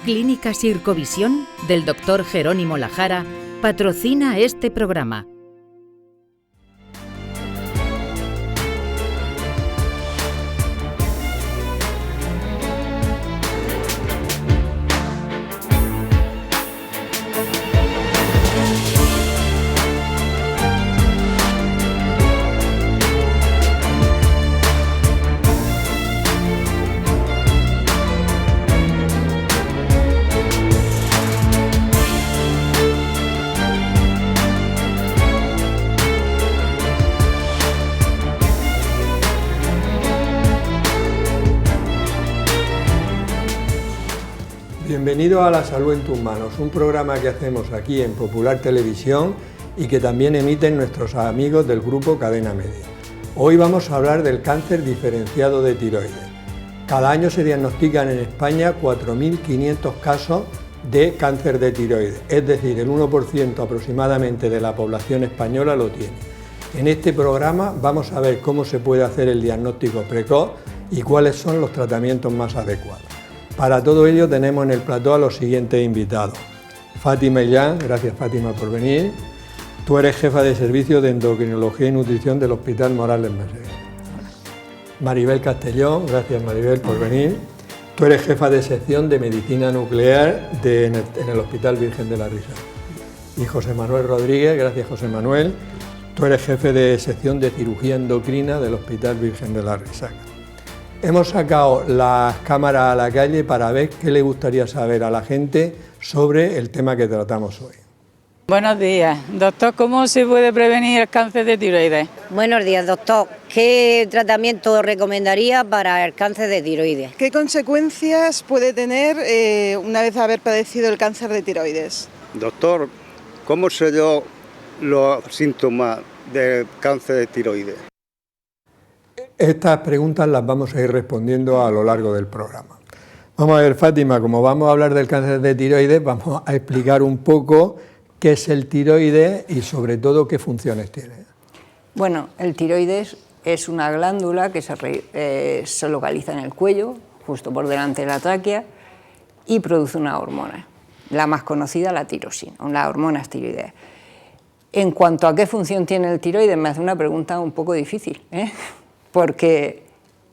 Clínica Sircovisión del Dr. Jerónimo Lajara patrocina este programa. Bienvenido a La Salud en tus manos, un programa que hacemos aquí en Popular Televisión y que también emiten nuestros amigos del grupo Cadena Media. Hoy vamos a hablar del cáncer diferenciado de tiroides. Cada año se diagnostican en España 4.500 casos de cáncer de tiroides, es decir, el 1% aproximadamente de la población española lo tiene. En este programa vamos a ver cómo se puede hacer el diagnóstico precoz y cuáles son los tratamientos más adecuados. Para todo ello tenemos en el plató a los siguientes invitados. Fátima Illán, gracias Fátima por venir. Tú eres jefa de servicio de endocrinología y nutrición del Hospital Morales Merced. Maribel Castellón, gracias Maribel por venir. Tú eres jefa de sección de medicina nuclear en el Hospital Virgen de la Risa. Y José Manuel Rodríguez, gracias José Manuel. Tú eres jefe de sección de cirugía endocrina del Hospital Virgen de la Risaca. Hemos sacado las cámaras a la calle para ver qué le gustaría saber a la gente sobre el tema que tratamos hoy. Buenos días, doctor, ¿cómo se puede prevenir el cáncer de tiroides? Buenos días, doctor. ¿Qué tratamiento recomendaría para el cáncer de tiroides? ¿Qué consecuencias puede tener una vez haber padecido el cáncer de tiroides? Doctor, ¿cómo sé yo los síntomas del cáncer de tiroides? Estas preguntas las vamos a ir respondiendo a lo largo del programa. Vamos a ver, Fátima, como vamos a hablar del cáncer de tiroides, vamos a explicar un poco qué es el tiroides y sobre todo qué funciones tiene. Bueno, el tiroides es una glándula que se localiza en el cuello, justo por delante de la tráquea, y produce una hormona, la más conocida, la tirosina, la hormona tiroidea. En cuanto a qué función tiene el tiroides, me hace una pregunta un poco difícil, porque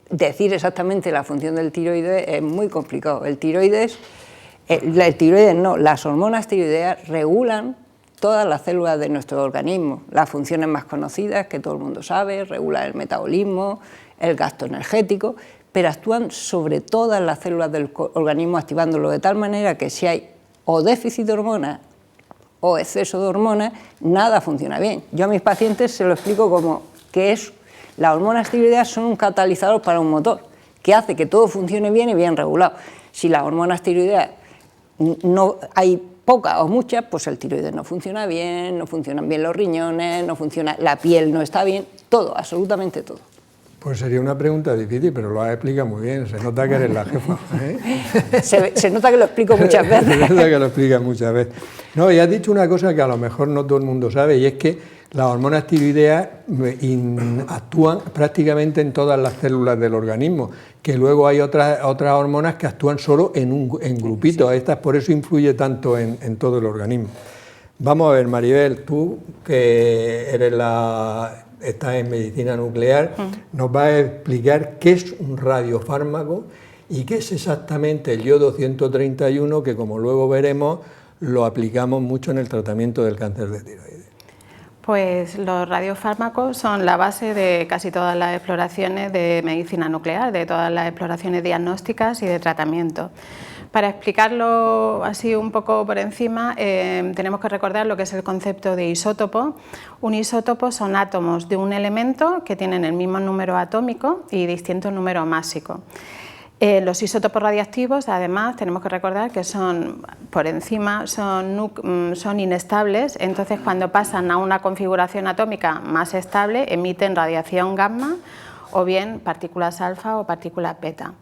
decir exactamente la función del tiroides es muy complicado. Las hormonas tiroideas regulan todas las células de nuestro organismo, las funciones más conocidas que todo el mundo sabe, regulan el metabolismo, el gasto energético, pero actúan sobre todas las células del organismo, activándolo de tal manera que si hay o déficit de hormonas o exceso de hormonas, nada funciona bien. Yo a mis pacientes se lo explico como que las hormonas tiroideas son un catalizador para un motor, que hace que todo funcione bien y bien regulado. Si las hormonas tiroideas no hay pocas o muchas, pues el tiroides no funciona bien, no funcionan bien los riñones, la piel no está bien, todo, absolutamente todo. Pues sería una pregunta difícil, pero lo has explicado muy bien, se nota que eres la jefa. Se nota que lo explico muchas veces. Se nota que lo explicas muchas veces. No, y has dicho una cosa que a lo mejor no todo el mundo sabe, y es que las hormonas tiroideas actúan prácticamente en todas las células del organismo, que luego hay otras hormonas que actúan solo en grupitos. Estas por eso influye tanto en todo el organismo. Vamos a ver, Maribel, tú que estás en medicina nuclear, nos vas a explicar qué es un radiofármaco y qué es exactamente el iodo 131, que como luego veremos lo aplicamos mucho en el tratamiento del cáncer de tiroides. Pues los radiofármacos son la base de casi todas las exploraciones de medicina nuclear, de todas las exploraciones diagnósticas y de tratamiento. Para explicarlo así un poco por encima, tenemos que recordar lo que es el concepto de isótopo. Un isótopo son átomos de un elemento que tienen el mismo número atómico y distinto número másico. Los isótopos radiactivos, además, tenemos que recordar que son, por encima, son inestables, entonces cuando pasan a una configuración atómica más estable, emiten radiación gamma o bien partículas alfa o partículas beta.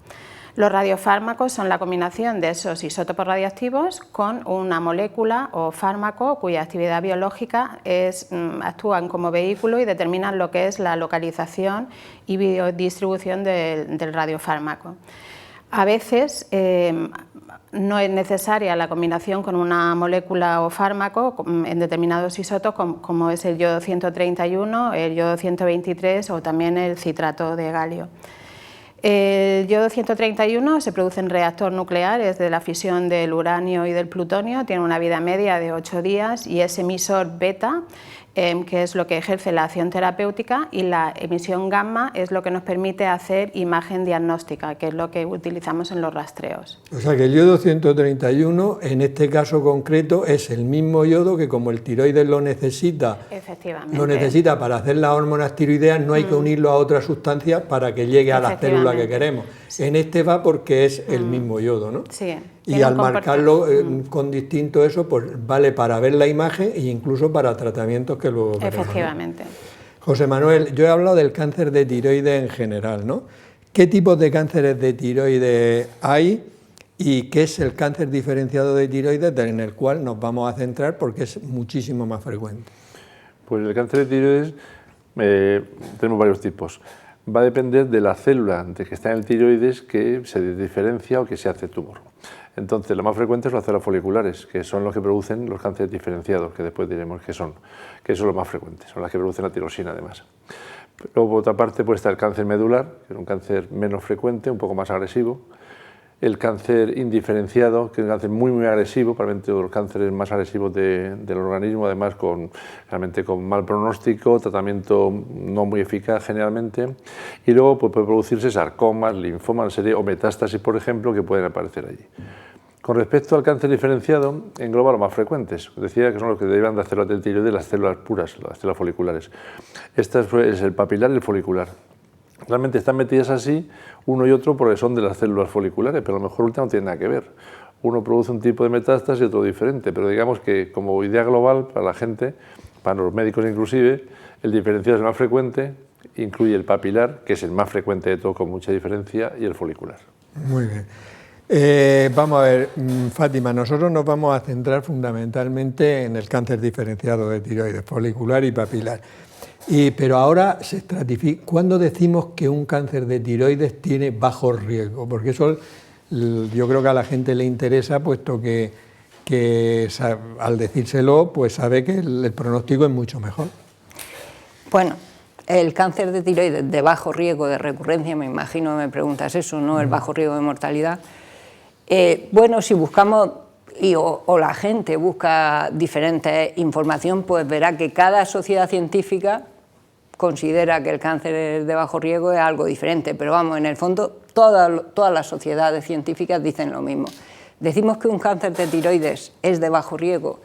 Los radiofármacos son la combinación de esos isótopos radiactivos con una molécula o fármaco cuya actividad biológica actúan como vehículo y determinan lo que es la localización y biodistribución del radiofármaco. A veces no es necesaria la combinación con una molécula o fármaco en determinados isótopos como es el yodo 131, el yodo 123 o también el citrato de galio. El yodo 131 se produce en reactor nuclear, es de la fisión del uranio y del plutonio, tiene una vida media de 8 días y es emisor beta, que es lo que ejerce la acción terapéutica, y la emisión gamma es lo que nos permite hacer imagen diagnóstica, que es lo que utilizamos en los rastreos. O sea que el yodo 131, en este caso concreto, es el mismo yodo que, como el tiroides lo necesita para hacer las hormonas tiroideas, no hay que unirlo a otra sustancia para que llegue a la célula que queremos. Sí. En este va porque es el mismo yodo, ¿no? Sí. Y al marcarlo con distinto eso, pues vale para ver la imagen e incluso para tratamientos que luego veremos. Efectivamente. José Manuel, yo he hablado del cáncer de tiroides en general, ¿no? ¿Qué tipos de cánceres de tiroides hay y qué es el cáncer diferenciado de tiroides en el cual nos vamos a centrar porque es muchísimo más frecuente? Pues el cáncer de tiroides tenemos varios tipos. Va a depender de la célula que está en el tiroides que se diferencia o que se hace tumor. Entonces, lo más frecuente son las células foliculares, que son los que producen los cánceres diferenciados, que después diremos que son los más frecuentes, son las que producen la tirosina además. Luego, por otra parte, puede estar el cáncer medular, que es un cáncer menos frecuente, un poco más agresivo. El cáncer indiferenciado, que es un cáncer muy agresivo, probablemente uno de los cánceres más agresivos del organismo, además realmente con mal pronóstico, tratamiento no muy eficaz generalmente, y luego pues, puede producirse sarcomas, linfomas, o metástasis, por ejemplo, que pueden aparecer allí. Con respecto al cáncer diferenciado, engloba los más frecuentes, decía que son los que derivan de las células del tiroides, las células puras, las células foliculares. Esta es el papilar y el folicular. Realmente están metidas así uno y otro porque son de las células foliculares, pero a lo mejor última no tiene nada que ver. Uno produce un tipo de metástasis y otro diferente, pero digamos que como idea global para la gente, para los médicos inclusive, el diferenciado es el más frecuente, incluye el papilar, que es el más frecuente de todo con mucha diferencia, y el folicular. Muy bien. Vamos a ver, Fátima, nosotros nos vamos a centrar fundamentalmente en el cáncer diferenciado de tiroides, folicular y papilar. Pero ahora se estratifica. ¿Cuándo decimos que un cáncer de tiroides tiene bajo riesgo? Porque eso yo creo que a la gente le interesa, puesto que al decírselo, pues sabe que el pronóstico es mucho mejor. Bueno, el cáncer de tiroides de bajo riesgo de recurrencia, me imagino que me preguntas eso, ¿no? El bajo riesgo de mortalidad. Bueno, si buscamos, o la gente busca diferente información, pues verá que cada sociedad científica considera que el cáncer de bajo riesgo es algo diferente, pero vamos, en el fondo todas las sociedades científicas dicen lo mismo. Decimos que un cáncer de tiroides es de bajo riesgo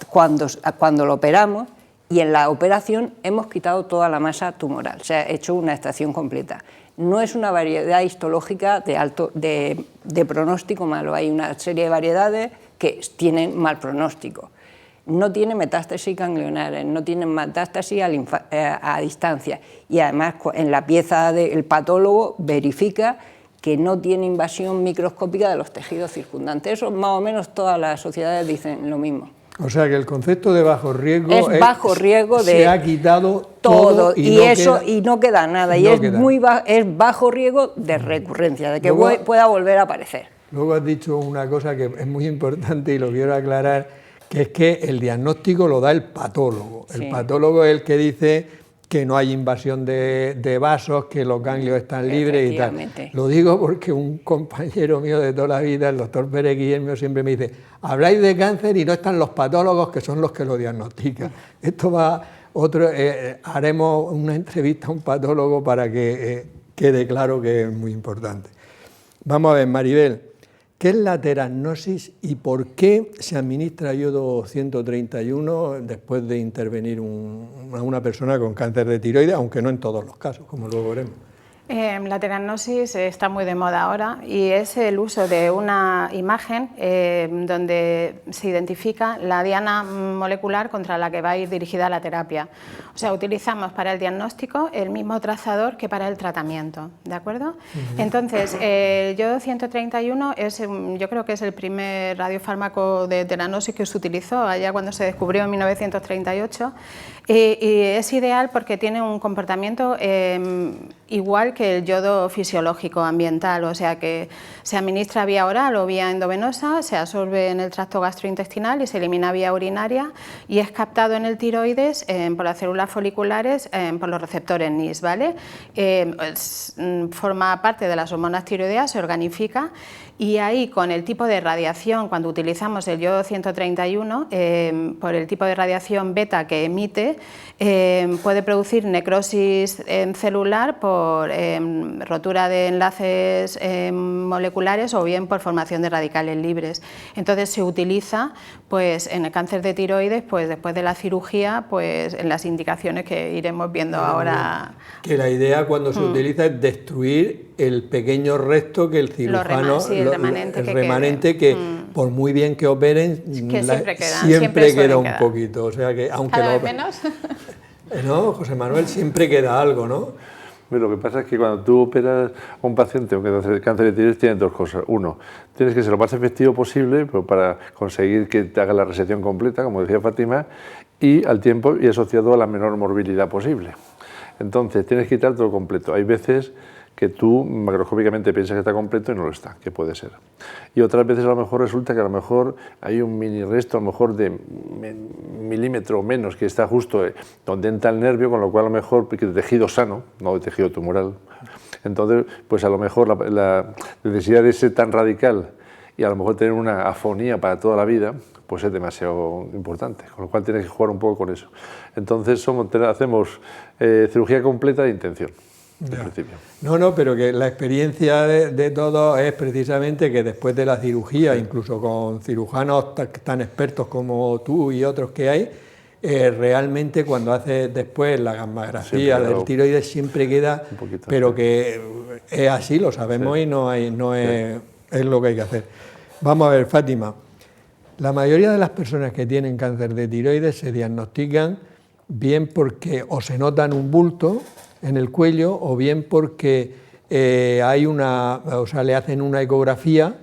cuando lo operamos, y en la operación hemos quitado toda la masa tumoral, se ha hecho una extracción completa. No es una variedad histológica de pronóstico malo, hay una serie de variedades que tienen mal pronóstico. No tiene metástasis ganglionares, no tienen metástasis a distancia, y además en la pieza del patólogo verifica que no tiene invasión microscópica de los tejidos circundantes. Eso más o menos todas las sociedades dicen lo mismo. O sea que el concepto de bajo riesgo es bajo riesgo se ha quitado todo y no queda nada, y es bajo riesgo de recurrencia, de que pueda volver a aparecer. Luego has dicho una cosa que es muy importante y lo quiero aclarar, que es que el diagnóstico lo da el patólogo. Sí. El patólogo es el que dice que no hay invasión de vasos, que los ganglios están libres y tal. Lo digo porque un compañero mío de toda la vida, el doctor Pérez Guillermo, siempre me dice: habláis de cáncer y no están los patólogos, que son los que lo diagnostican. Esto va haremos una entrevista a un patólogo para que quede claro que es muy importante. Vamos a ver, Maribel, ¿qué es la teratnosis y por qué se administra yodo 131 después de intervenir a una persona con cáncer de tiroides, aunque no en todos los casos, como luego veremos? La teratnosis está muy de moda ahora y es el uso de una imagen donde se identifica la diana molecular contra la que va a ir dirigida la terapia. O sea, utilizamos para el diagnóstico el mismo trazador que para el tratamiento, ¿de acuerdo? Entonces, el yodo 131 yo creo que es el primer radiofármaco de teratnosis que se utilizó allá cuando se descubrió en 1938 y es ideal porque tiene un comportamiento igual que el yodo fisiológico ambiental, o sea que se administra vía oral o vía endovenosa, se absorbe en el tracto gastrointestinal y se elimina vía urinaria y es captado en el tiroides por las células foliculares por los receptores NIS, ¿vale? Forma parte de las hormonas tiroideas, se organifica y ahí con el tipo de radiación, cuando utilizamos el yodo 131, por el tipo de radiación beta que emite, puede producir necrosis celular por rotura de enlaces moleculares o bien por formación de radicales libres. Entonces se utiliza pues, en el cáncer de tiroides, pues, después de la cirugía, pues, en las indicaciones que iremos viendo ahora. Que la idea cuando se utiliza es destruir el pequeño resto que el cirujano, el remanente que por muy bien que operen, que siempre queda un poquito. O sea que aunque cada vez menos. No, José Manuel, siempre queda algo, ¿no? Lo que pasa es que cuando tú operas a un paciente con cáncer de tiroides tienes dos cosas. Uno, tienes que ser lo más efectivo posible para conseguir que te haga la resección completa, como decía Fátima, y al tiempo y asociado a la menor morbilidad posible. Entonces tienes que quitar todo completo. Hay veces que tú macroscópicamente piensas que está completo y no lo está, que puede ser. Y otras veces a lo mejor resulta que a lo mejor hay un mini resto, a lo mejor de milímetro o menos, que está justo donde entra el nervio, con lo cual a lo mejor de tejido sano, no de tejido tumoral. Entonces, pues a lo mejor la necesidad de ser tan radical y a lo mejor tener una afonía para toda la vida, pues es demasiado importante, con lo cual tienes que jugar un poco con eso. Entonces hacemos cirugía completa de intención. No, pero que la experiencia de todos es precisamente que después de la cirugía, incluso con cirujanos tan expertos como tú y otros que hay, realmente cuando haces después la gammagrafía del tiroides siempre queda, pero que es así, lo sabemos y no es lo que hay que hacer. Vamos a ver, Fátima, la mayoría de las personas que tienen cáncer de tiroides se diagnostican bien porque o se notan un bulto en el cuello o bien porque le hacen una ecografía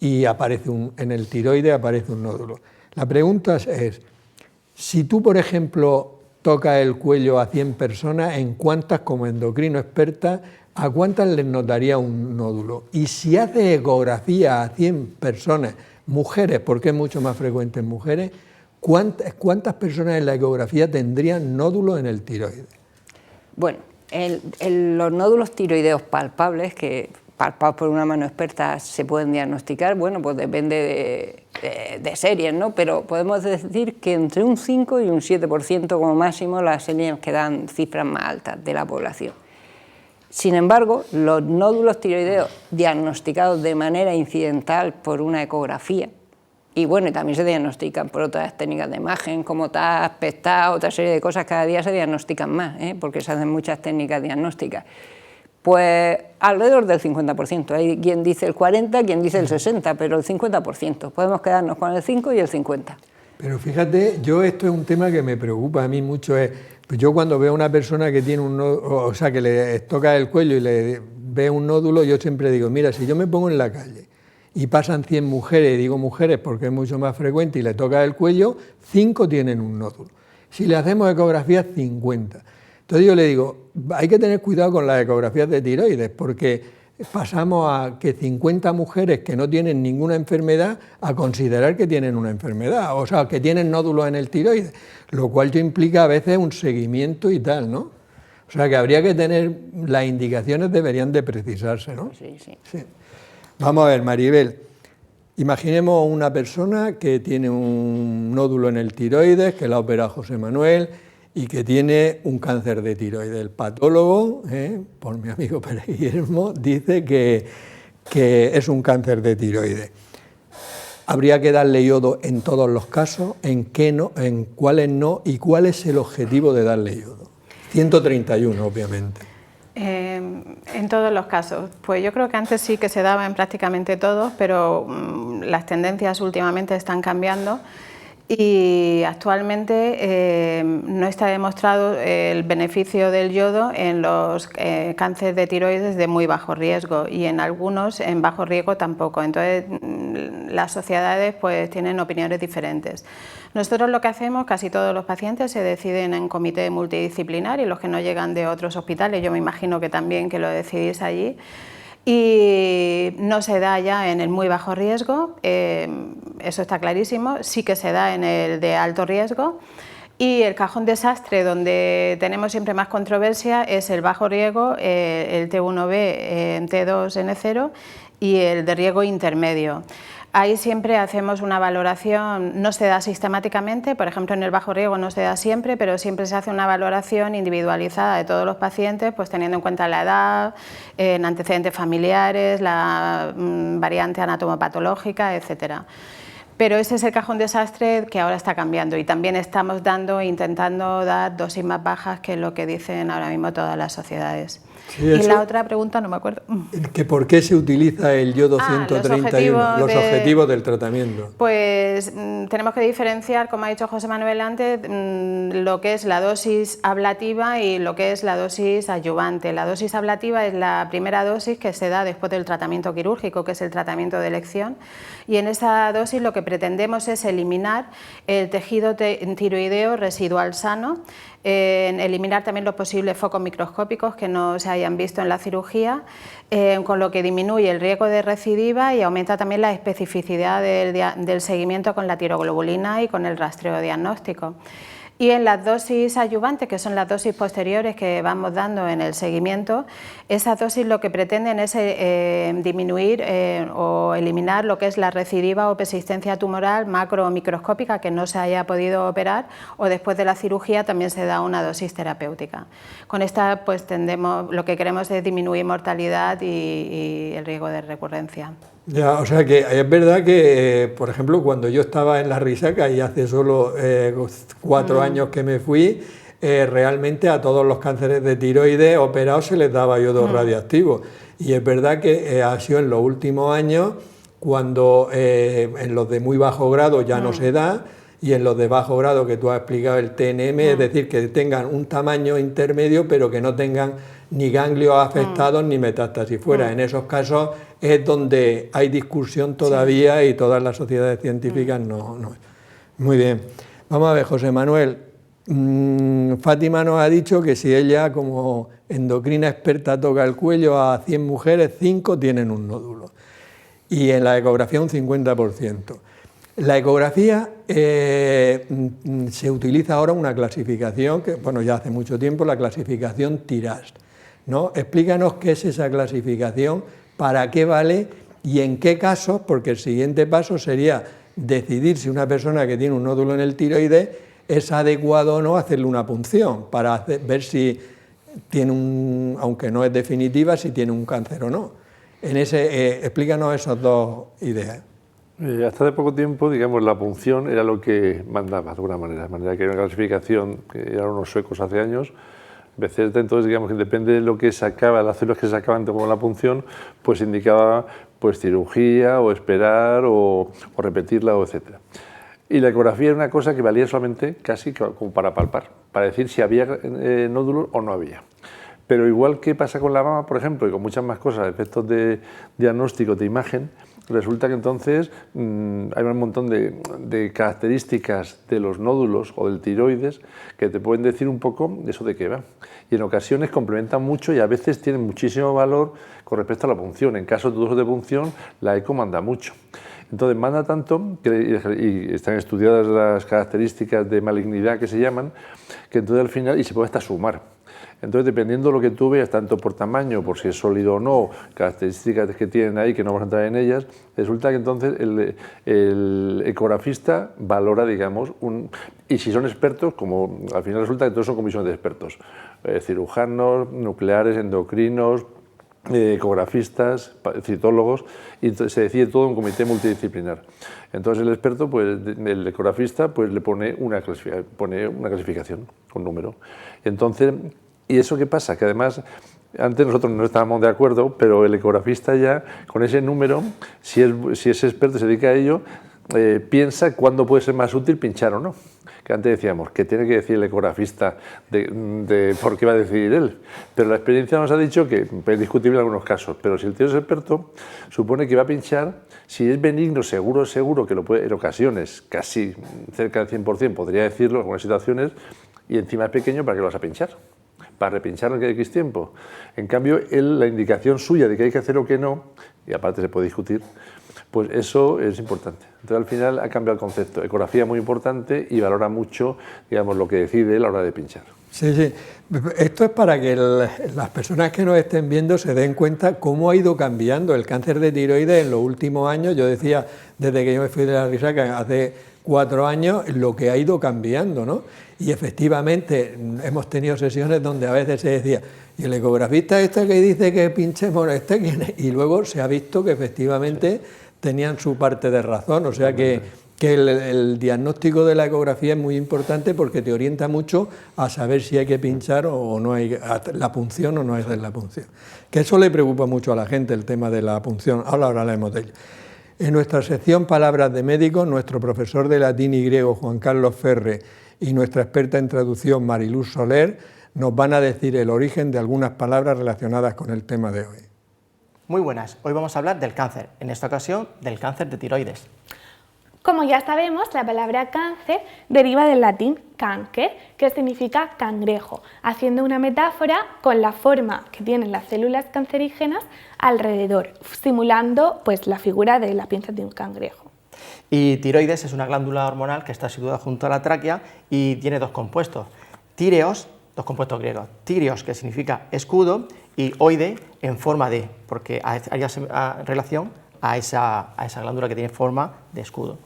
y en el tiroide aparece un nódulo. La pregunta es, si tú, por ejemplo, tocas el cuello a 100 personas, ¿en cuántas, como endocrino experta, a cuántas les notaría un nódulo? Y si haces ecografía a 100 personas, mujeres, porque es mucho más frecuente en mujeres, ¿cuántas personas en la ecografía tendrían nódulos en el tiroides? Bueno, los nódulos tiroideos palpables, que palpados por una mano experta se pueden diagnosticar, bueno, pues depende de series, ¿no? Pero podemos decir que entre un 5 y un 7% como máximo las series que dan cifras más altas de la población. Sin embargo, los nódulos tiroideos diagnosticados de manera incidental por una ecografía, y bueno, y también se diagnostican por otras técnicas de imagen, como TAC, PET-TAC, otra serie de cosas, cada día se diagnostican más, porque se hacen muchas técnicas diagnósticas. Pues alrededor del 50%, hay quien dice el 40%, quien dice el 60%, pero el 50%, podemos quedarnos con el 5% y el 50%. Pero fíjate, esto es un tema que me preocupa a mí mucho, pues yo cuando veo a una persona que tiene un nódulo, o sea, que le toca el cuello y le ve un nódulo, yo siempre digo, mira, si yo me pongo en la calle y pasan 100 mujeres, y digo mujeres porque es mucho más frecuente, y le toca el cuello, 5 tienen un nódulo. Si le hacemos ecografías, 50. Entonces yo le digo, hay que tener cuidado con las ecografías de tiroides, porque pasamos a que 50 mujeres que no tienen ninguna enfermedad a considerar que tienen una enfermedad, o sea, que tienen nódulos en el tiroides, lo cual implica a veces un seguimiento y tal, ¿no? O sea, que habría que tener, las indicaciones deberían de precisarse, ¿no? Sí, sí. Sí. Vamos a ver, Maribel, imaginemos una persona que tiene un nódulo en el tiroides, que la opera José Manuel y que tiene un cáncer de tiroides. El patólogo, por mi amigo Pérez Guillermo, dice que es un cáncer de tiroides. ¿Habría que darle yodo en todos los casos? ¿En qué no? ¿En cuáles no? ¿Y cuál es el objetivo de darle yodo? 131, obviamente. En todos los casos, pues yo creo que antes sí que se daba en prácticamente todos, pero las tendencias últimamente están cambiando Y actualmente no está demostrado el beneficio del yodo en los cánceres de tiroides de muy bajo riesgo y en algunos en bajo riesgo tampoco. Entonces las sociedades pues tienen opiniones diferentes. Nosotros lo que hacemos, casi todos los pacientes se deciden en comité multidisciplinar y los que no llegan de otros hospitales, yo me imagino que también que lo decidís allí. Y no se da ya en el muy bajo riesgo, eso está clarísimo, sí que se da en el de alto riesgo. Y el cajón desastre donde tenemos siempre más controversia es el bajo riesgo, el T1B, T2N0 y el de riesgo intermedio. Ahí siempre hacemos una valoración, no se da sistemáticamente, por ejemplo en el bajo riesgo no se da siempre, pero siempre se hace una valoración individualizada de todos los pacientes, pues teniendo en cuenta la edad, antecedentes familiares, la variante anatomopatológica, etcétera. Pero ese es el cajón desastre que ahora está cambiando y también estamos intentando dar dosis más bajas, que es lo que dicen ahora mismo todas las sociedades. Sí, y la otra pregunta no me acuerdo. ¿Que ¿Por qué se utiliza el yodo 131? Los objetivos del tratamiento. Pues tenemos que diferenciar, como ha dicho José Manuel antes, lo que es la dosis ablativa y lo que es la dosis adyuvante. La dosis ablativa es la primera dosis que se da después del tratamiento quirúrgico, que es el tratamiento de elección, y en esa dosis lo que pretendemos es eliminar el tejido tiroideo residual sano, eliminar también los posibles focos microscópicos que no se hayan visto en la cirugía, con lo que disminuye el riesgo de recidiva y aumenta también la especificidad del seguimiento con la tiroglobulina y con el rastreo diagnóstico. Y en las dosis adyuvantes, que son las dosis posteriores que vamos dando en el seguimiento, esas dosis lo que pretenden es disminuir o eliminar lo que es la recidiva o persistencia tumoral macro o microscópica que no se haya podido operar, o después de la cirugía también se da una dosis terapéutica. Con esta pues lo que queremos es disminuir mortalidad y el riesgo de recurrencia. Ya, o sea que es verdad que, por ejemplo, cuando yo estaba en la Risaca y hace solo 4 años que me fui, realmente a todos los cánceres de tiroides operados se les daba yodo radioactivo. Y es verdad que ha sido en los últimos años cuando en los de muy bajo grado ya no se da, y en los de bajo grado que tú has explicado, el TNM, es decir, que tengan un tamaño intermedio pero que no tengan ni ganglios afectados ni metástasis fuera. En esos casos es donde hay discusión todavía y todas las sociedades científicas no. Muy bien. Vamos a ver, José Manuel. Fátima nos ha dicho que si ella, como endocrina experta, toca el cuello a 100 mujeres, 5 tienen un nódulo. Y en la ecografía un 50%. La ecografía se utiliza ahora una clasificación, que bueno, ya hace mucho tiempo, la clasificación TIRAS, ¿no? Explícanos qué es esa clasificación, para qué vale y en qué casos, porque el siguiente paso sería decidir si una persona que tiene un nódulo en el tiroides es adecuado o no hacerle una punción, para ver si tiene aunque no es definitiva, si tiene un cáncer o no. Explícanos esas dos ideas. Hasta hace poco tiempo, digamos, la punción era lo que mandaba, de alguna manera. De manera que era una clasificación que eran unos suecos hace años. Entonces, digamos que depende de lo que sacaba, las células que sacaban con la punción, pues indicaba pues cirugía o esperar o repetirla, o etcétera. Y la ecografía era una cosa que valía solamente casi como para palpar, para decir si había nódulos o no había. Pero igual que pasa con la mama, por ejemplo, y con muchas más cosas, efectos de diagnóstico, de imagen, resulta que entonces hay un montón de características de los nódulos o del tiroides que te pueden decir un poco eso de qué va. Y en ocasiones complementan mucho y a veces tienen muchísimo valor con respecto a la punción. En casos dudosos de punción, la eco manda mucho. Entonces manda tanto, y están estudiadas las características de malignidad que se llaman, que entonces al final, y se puede hasta sumar. Entonces, dependiendo de lo que tú veas, tanto por tamaño, por si es sólido o no, características que tienen ahí, que no vamos a entrar en ellas, resulta que entonces el ecografista valora, digamos, y si son expertos, como al final resulta que todos son comisiones de expertos, cirujanos, nucleares, endocrinos, ecografistas, citólogos, y se decide todo en un comité multidisciplinar. Entonces el experto, pues el ecografista, pues le pone una clasificación con número. Entonces, ¿y eso qué pasa? Que además, antes nosotros no estábamos de acuerdo, pero el ecografista ya, con ese número, si es experto y se dedica a ello, piensa cuándo puede ser más útil pinchar o no. Que antes decíamos que tiene que decir el ecografista de por qué va a decidir él, pero la experiencia nos ha dicho que es discutible en algunos casos, pero si el tío es experto, supone que va a pinchar, si es benigno, seguro que lo puede, en ocasiones, casi cerca del 100%, podría decirlo en algunas situaciones, y encima es pequeño, ¿para qué lo vas a pinchar? Para repincharlo en X tiempo. En cambio, la indicación suya de que hay que hacer o que no, y aparte se puede discutir, pues eso es importante. Entonces, al final ha cambiado el concepto. Ecografía muy importante y valora mucho, digamos, lo que decide a la hora de pinchar. Sí, sí. Esto es para que las personas que nos estén viendo se den cuenta cómo ha ido cambiando el cáncer de tiroides en los últimos años. Yo decía, desde que yo me fui de la Risaca, hace 4 años, lo que ha ido cambiando, ¿no? Y efectivamente hemos tenido sesiones donde a veces se decía, y el ecografista que dice que pinchemos, ¿quién es? Y luego se ha visto que efectivamente tenían su parte de razón, o sea que el diagnóstico de la ecografía es muy importante porque te orienta mucho a saber si hay que pinchar o no hay la punción o no es de la punción. Que eso le preocupa mucho a la gente, el tema de la punción. Ahora hablaremos de ello. En nuestra sección Palabras de Médicos, nuestro profesor de latín y griego Juan Carlos Ferre y nuestra experta en traducción Mariluz Soler nos van a decir el origen de algunas palabras relacionadas con el tema de hoy. Muy buenas, hoy vamos a hablar del cáncer, en esta ocasión del cáncer de tiroides. Como ya sabemos, la palabra cáncer deriva del latín cancer, que significa cangrejo, haciendo una metáfora con la forma que tienen las células cancerígenas alrededor, simulando pues, la figura de la pinza de un cangrejo. Y tiroides es una glándula hormonal que está situada junto a la tráquea y tiene 2 compuestos, tíreos, 2 compuestos griegos, tíreos, que significa escudo, y oide, en forma de, porque haría relación a esa glándula que tiene forma de escudo.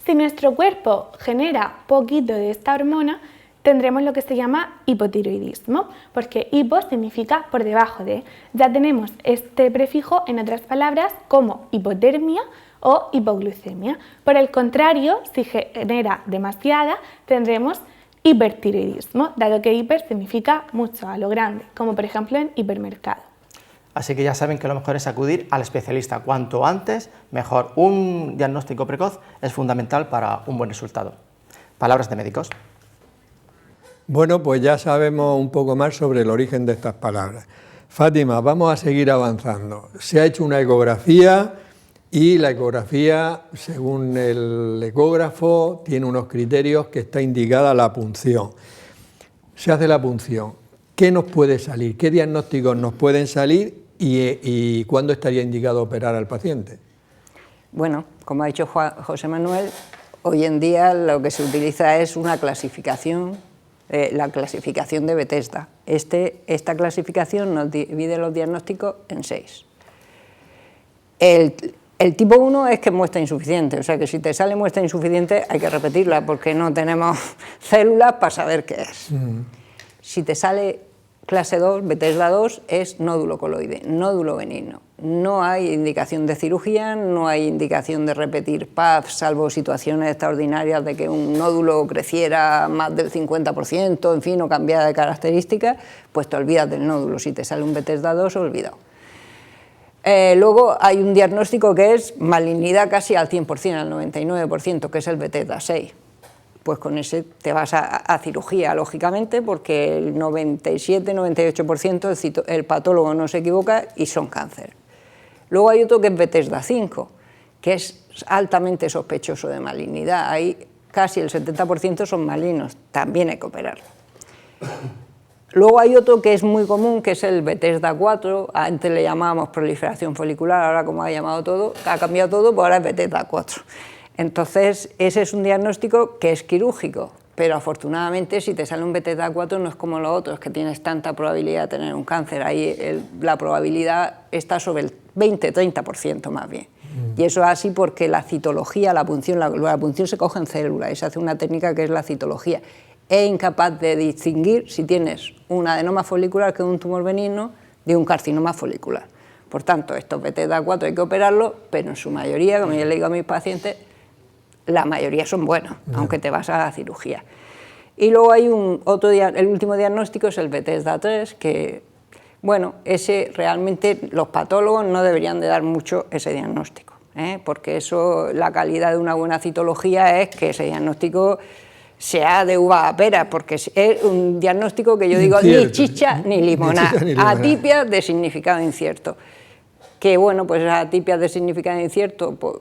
Si nuestro cuerpo genera poquito de esta hormona, tendremos lo que se llama hipotiroidismo, porque hipo significa por debajo de. Ya tenemos este prefijo en otras palabras como hipotermia o hipoglucemia. Por el contrario, si genera demasiada, tendremos hipertiroidismo, dado que hiper significa mucho, a lo grande, como por ejemplo en hipermercado. Así que ya saben que lo mejor es acudir al especialista, cuanto antes mejor. Un diagnóstico precoz es fundamental para un buen resultado. Palabras de médicos. Bueno, pues ya sabemos un poco más sobre el origen de estas palabras. Fátima, vamos a seguir avanzando. Se ha hecho una ecografía y la ecografía, según el ecógrafo, tiene unos criterios que está indicada la punción. Se hace la punción. ¿Qué nos puede salir? ¿Qué diagnósticos nos pueden salir y cuándo estaría indicado operar al paciente? Bueno, como ha dicho José Manuel, hoy en día lo que se utiliza es una clasificación, la clasificación de Bethesda. Esta clasificación nos divide los diagnósticos en 6. El tipo 1 es que muestra insuficiente, o sea que si te sale muestra insuficiente hay que repetirla porque no tenemos células para saber qué es. Si te sale clase 2, Bethesda 2, es nódulo coloide, nódulo benigno. No hay indicación de cirugía, no hay indicación de repetir PAP, salvo situaciones extraordinarias de que un nódulo creciera más del 50%, en fin, o cambiara de características, pues te olvidas del nódulo. Si te sale un Bethesda 2, olvidado. Luego hay un diagnóstico que es malignidad casi al 100%, al 99%, que es el Bethesda 6. Pues con ese te vas a cirugía, lógicamente, porque el 97-98% el patólogo no se equivoca y son cáncer. Luego hay otro que es Bethesda 5, que es altamente sospechoso de malignidad. Ahí casi el 70% son malignos, también hay que operarlo. Luego hay otro que es muy común, que es el Bethesda 4, antes le llamábamos proliferación folicular, ahora como ha llamado todo, ha cambiado todo, pues ahora es Bethesda 4. Entonces, ese es un diagnóstico que es quirúrgico, pero afortunadamente si te sale un Bethesda 4 no es como los otros, que tienes tanta probabilidad de tener un cáncer, ahí la probabilidad está sobre el 20-30% más bien. Y eso es así porque la citología, la punción se coge en células y se hace una técnica que es la citología. Es incapaz de distinguir si tienes un adenoma folicular, que es un tumor benigno, de un carcinoma folicular. Por tanto, estos Bethesda 4 hay que operarlos, pero en su mayoría, como yo le digo a mis pacientes, la mayoría son buenos, aunque te vas a la cirugía. Y luego hay el último diagnóstico es el Bethesda 3, que, bueno, ese realmente los patólogos no deberían de dar mucho ese diagnóstico, porque eso, la calidad de una buena citología es que ese diagnóstico sea de uva a pera, porque es un diagnóstico que yo digo ni chicha ni limonada, atipias de significado incierto. Que bueno, pues esas atipias de significado incierto pues,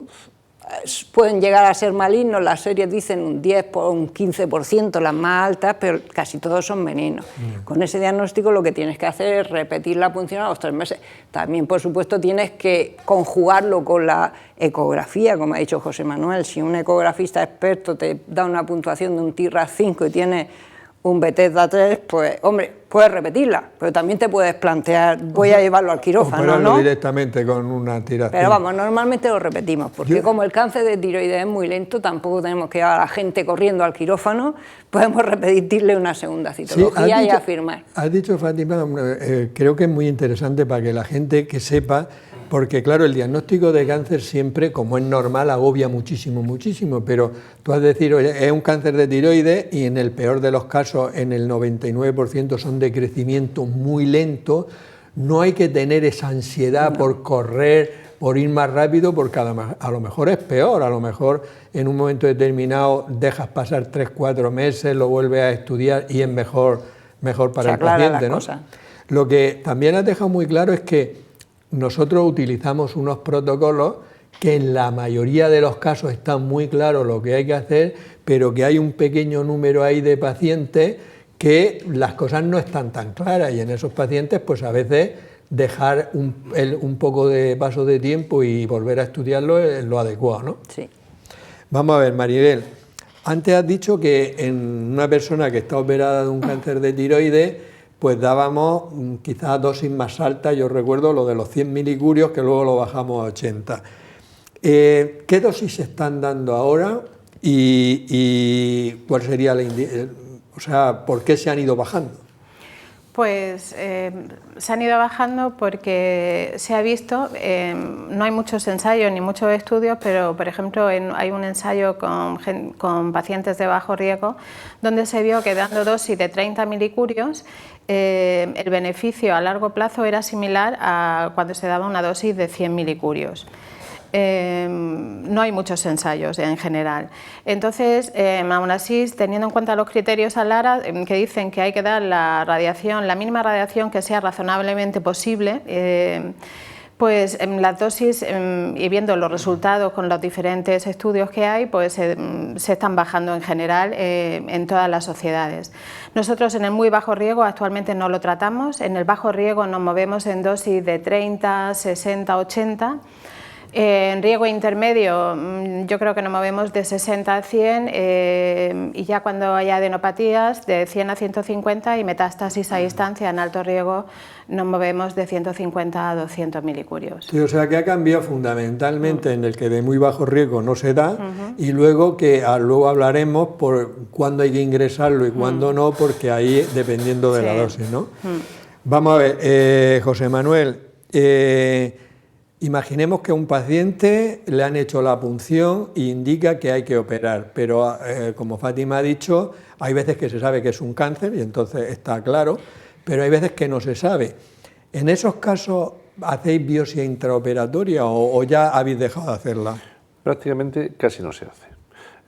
pueden llegar a ser malignos, las series dicen un 10 o un 15%, las más altas, pero casi todos son benignos. Con ese diagnóstico lo que tienes que hacer es repetir la punción a los 3 meses. También, por supuesto, tienes que conjugarlo con la ecografía, como ha dicho José Manuel. Si un ecografista experto te da una puntuación de un TIRAS 5 y tiene un Bethesda 3, pues hombre, puedes repetirla, pero también te puedes plantear, voy a llevarlo al quirófano, ¿no? Directamente con una tiración. Pero vamos, normalmente lo repetimos, porque como el cáncer de tiroides es muy lento, tampoco tenemos que llevar a la gente corriendo al quirófano, podemos repetirle una segunda citología y afirmar. Has dicho, Fátima, creo que es muy interesante para que la gente que sepa, porque claro, el diagnóstico de cáncer siempre, como es normal, agobia muchísimo, pero tú has de decir, oye, es un cáncer de tiroides y en el peor de los casos, en el 99% son de crecimiento muy lento, no hay que tener esa ansiedad por correr, por ir más rápido, porque a lo mejor es peor, a lo mejor en un momento determinado dejas pasar 3-4 meses, lo vuelves a estudiar y es mejor para el paciente, ¿no? Lo que también has dejado muy claro es que nosotros utilizamos unos protocolos que en la mayoría de los casos están muy claros lo que hay que hacer, pero que hay un pequeño número ahí de pacientes que las cosas no están tan claras y en esos pacientes pues a veces dejar un poco de paso de tiempo y volver a estudiarlo es lo adecuado, ¿no? Sí. Vamos a ver, Maribel, antes has dicho que en una persona que está operada de un cáncer de tiroides pues dábamos quizás dosis más altas, yo recuerdo lo de los 100 milicurios, que luego lo bajamos a 80. ¿Qué dosis se están dando ahora y cuál sería o sea, por qué se han ido bajando? Pues se han ido bajando porque se ha visto, no hay muchos ensayos ni muchos estudios, pero por ejemplo hay un ensayo con pacientes de bajo riesgo donde se vio que dando dosis de 30 milicurios el beneficio a largo plazo era similar a cuando se daba una dosis de 100 milicurios. No hay muchos ensayos en general. Entonces, aún así, teniendo en cuenta los criterios ALARA que dicen que hay que dar la mínima radiación que sea razonablemente posible, pues las dosis y viendo los resultados con los diferentes estudios que hay, pues se están bajando en general en todas las sociedades. Nosotros en el muy bajo riesgo actualmente no lo tratamos, en el bajo riesgo nos movemos en dosis de 30, 60, 80. En riesgo intermedio yo creo que nos movemos de 60 a 100 y ya cuando hay adenopatías de 100 a 150 y metástasis a distancia en alto riesgo nos movemos de 150 a 200 milicurios. Sí, o sea que ha cambiado fundamentalmente en el que de muy bajo riesgo no se da y luego que luego hablaremos por cuándo hay que ingresarlo y cuándo no, porque ahí dependiendo de la dosis, ¿no? Vamos a ver, José Manuel, imaginemos que a un paciente le han hecho la punción e indica que hay que operar, pero como Fátima ha dicho, hay veces que se sabe que es un cáncer y entonces está claro, pero hay veces que no se sabe. ¿En esos casos hacéis biopsia intraoperatoria o ya habéis dejado de hacerla? Prácticamente casi no se hace.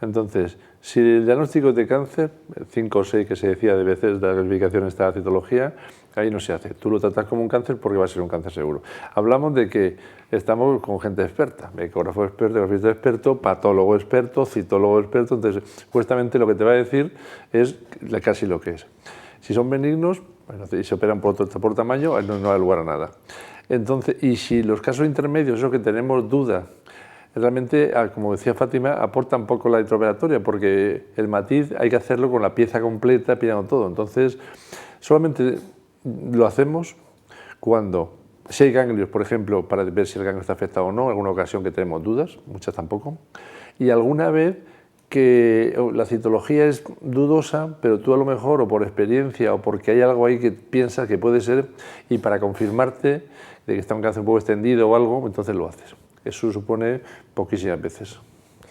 Entonces, si el diagnóstico es de cáncer, 5 o 6 que se decía de veces de la clasificación esta citología, ahí no se hace. Tú lo tratas como un cáncer porque va a ser un cáncer seguro. Hablamos de que estamos con gente experta, ecógrafo experto, ecografista experto, patólogo experto, citólogo experto, entonces supuestamente lo que te va a decir es casi lo que es. Si son benignos, bueno, y se operan por tamaño, no da lugar a nada. Entonces, y si los casos intermedios, eso que tenemos duda, realmente, como decía Fátima, aporta un poco la intraoperatoria, porque el matiz hay que hacerlo con la pieza completa, pillando todo. Entonces, solamente lo hacemos cuando, si hay ganglios, por ejemplo, para ver si el ganglio está afectado o no, en alguna ocasión que tenemos dudas, muchas tampoco, y alguna vez que la citología es dudosa, pero tú a lo mejor, o por experiencia, o porque hay algo ahí que piensas que puede ser, y para confirmarte de que está un cáncer un poco extendido o algo, entonces lo haces. Eso supone poquísimas veces.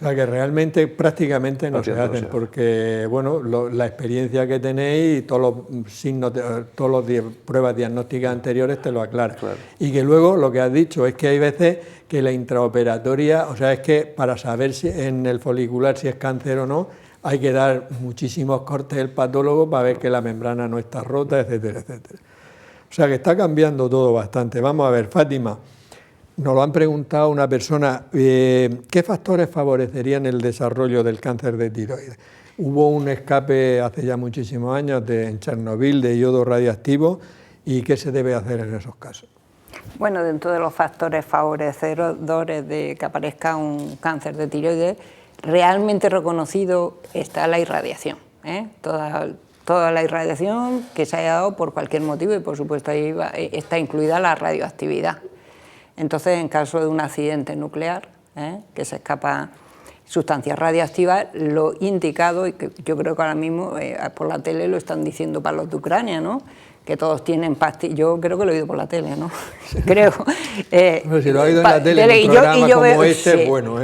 O sea que realmente prácticamente no se hacen, porque bueno, la experiencia que tenéis y todos los signos, todas las pruebas diagnósticas anteriores te lo aclaran. Claro. Y que luego lo que has dicho es que hay veces que la intraoperatoria, o sea, es que para saber si en el folicular si es cáncer o no, hay que dar muchísimos cortes del patólogo para ver que la membrana no está rota, etcétera, etcétera. O sea que está cambiando todo bastante. Vamos a ver, Fátima. Nos lo han preguntado una persona, ¿qué factores favorecerían el desarrollo del cáncer de tiroides? Hubo un escape hace ya muchísimos años en Chernobyl de yodo radioactivo, ¿y qué se debe hacer en esos casos? Bueno, dentro de los factores favorecedores de que aparezca un cáncer de tiroides, realmente reconocido está la irradiación, ¿eh? Toda la irradiación que se haya dado por cualquier motivo, y por supuesto ahí está incluida la radioactividad. Entonces, en caso de un accidente nuclear, que se escapan sustancias radioactivas, lo indicado, y que yo creo que ahora mismo por la tele lo están diciendo para los de Ucrania, ¿no?, que todos tienen pastillas. Yo creo que lo he oído por la tele, ¿no? Creo. Bueno, si lo ha oído en la tele, en un programa como este, sí. Bueno,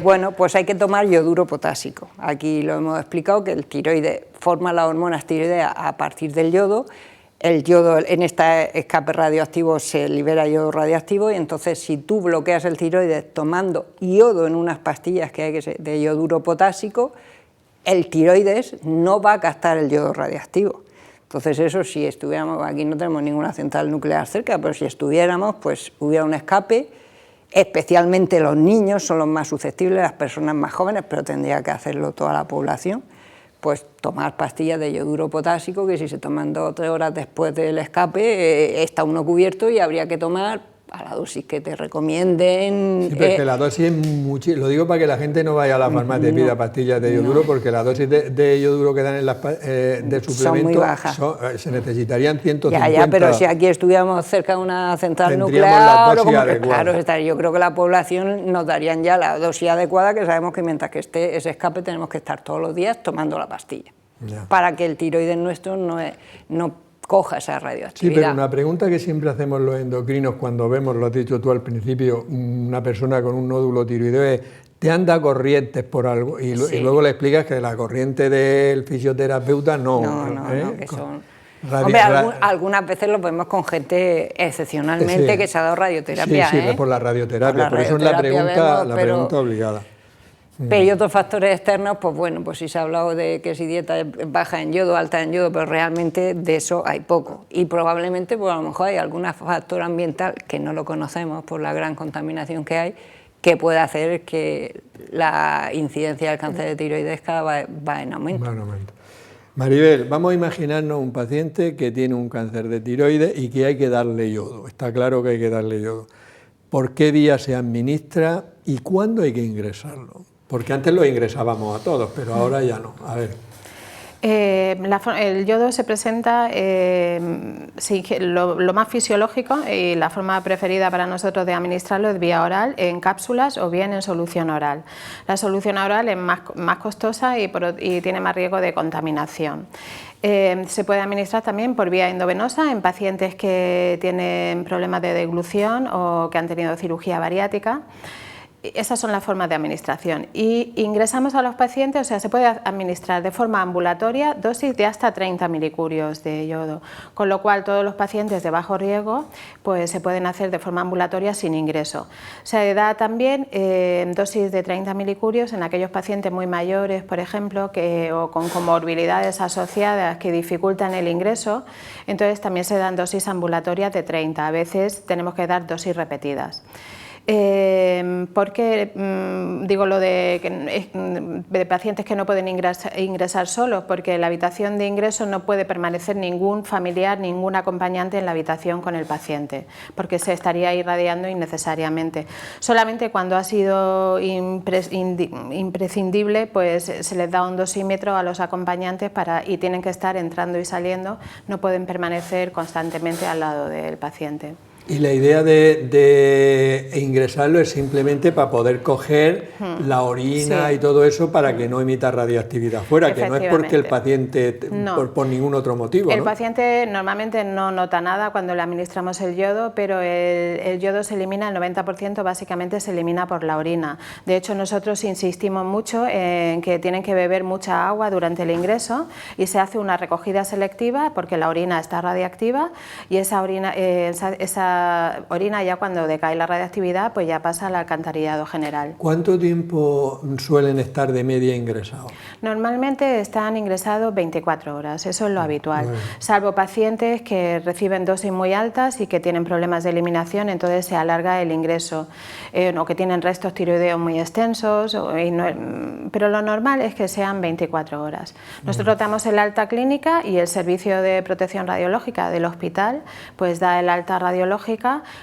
bueno, pues hay que tomar yoduro potásico. Aquí lo hemos explicado, que el tiroides forma las hormonas tiroideas a partir del yodo. El yodo, en este escape radioactivo se libera yodo radioactivo, y entonces si tú bloqueas el tiroides tomando yodo en unas pastillas que hay de yoduro potásico, el tiroides no va a captar el yodo radioactivo. Entonces eso, si estuviéramos, aquí no tenemos ninguna central nuclear cerca, pero si estuviéramos, pues hubiera un escape, especialmente los niños son los más susceptibles, las personas más jóvenes, pero tendría que hacerlo toda la población. Pues tomar pastillas de yoduro potásico, que si se toman 2 o 3 horas después del escape, está uno cubierto y habría que tomar a la dosis que te recomienden. Sí, pero es que la dosis es muchísimo. Lo digo para que la gente no vaya a la farmacia y pida pastillas de yoduro, porque la dosis de yoduro que dan en las de suplemento son muy bajas. Se necesitarían 150. Ya, pero si aquí estuviéramos cerca de una central nuclear, la dosis adecuada. Claro, yo creo que la población nos darían ya la dosis adecuada, que sabemos que mientras que esté ese escape tenemos que estar todos los días tomando la pastilla, para que el tiroides nuestro no coja esa radioactividad. Sí, pero una pregunta que siempre hacemos los endocrinos cuando vemos, lo has dicho tú al principio, una persona con un nódulo tiroideo es, ¿te anda corrientes por algo? Y luego le explicas que la corriente del fisioterapeuta no, que son... Hombre, algunas veces lo vemos con gente excepcionalmente que se ha dado radioterapia. Sí, por la radioterapia, por eso es la pregunta obligada. Pero hay otros factores externos, pues bueno, pues sí se ha hablado de que si dieta es baja en yodo, alta en yodo, pero realmente de eso hay poco. Y probablemente, pues a lo mejor hay algún factor ambiental que no lo conocemos por la gran contaminación que hay, que puede hacer que la incidencia del cáncer de tiroides cada vez va en aumento. Maribel, vamos a imaginarnos un paciente que tiene un cáncer de tiroides y que hay que darle yodo. Está claro que hay que darle yodo. ¿Por qué día se administra y cuándo hay que ingresarlo? Porque antes lo ingresábamos a todos, pero ahora ya no. A ver. El yodo se presenta, lo más fisiológico y la forma preferida para nosotros de administrarlo es vía oral, en cápsulas o bien en solución oral. La solución oral es más costosa y tiene más riesgo de contaminación. Se puede administrar también por vía endovenosa en pacientes que tienen problemas de deglución o que han tenido cirugía bariátrica. Esas son las formas de administración, y ingresamos a los pacientes, o sea, se puede administrar de forma ambulatoria dosis de hasta 30 milicurios de yodo, con lo cual todos los pacientes de bajo riesgo pues se pueden hacer de forma ambulatoria sin ingreso. Se da también dosis de 30 milicurios en aquellos pacientes muy mayores, por ejemplo, o con comorbilidades asociadas que dificultan el ingreso, entonces también se dan dosis ambulatorias de 30, a veces tenemos que dar dosis repetidas. Porque digo lo de pacientes que no pueden ingresar solos, porque en la habitación de ingreso no puede permanecer ningún familiar, ningún acompañante en la habitación con el paciente, porque se estaría irradiando innecesariamente. Solamente cuando ha sido imprescindible, pues se les da un dosímetro a los acompañantes y tienen que estar entrando y saliendo, no pueden permanecer constantemente al lado del paciente. Y la idea de ingresarlo es simplemente para poder coger la orina y todo eso para que no emita radioactividad fuera, que no es porque el paciente, por ningún otro motivo. El paciente normalmente no nota nada cuando le administramos el yodo, pero el yodo se elimina, el 90% básicamente se elimina por la orina. De hecho, nosotros insistimos mucho en que tienen que beber mucha agua durante el ingreso y se hace una recogida selectiva porque la orina está radiactiva y esa orina ya cuando decae la radiactividad pues ya pasa al alcantarillado general. ¿Cuánto tiempo suelen estar de media ingresados? Normalmente están ingresados 24 horas, eso es lo habitual, salvo pacientes que reciben dosis muy altas y que tienen problemas de eliminación, entonces se alarga el ingreso, o que tienen restos tiroideos muy extensos, pero lo normal es que sean 24 horas. Nosotros damos el alta clínica y el servicio de protección radiológica del hospital pues da el alta radiológica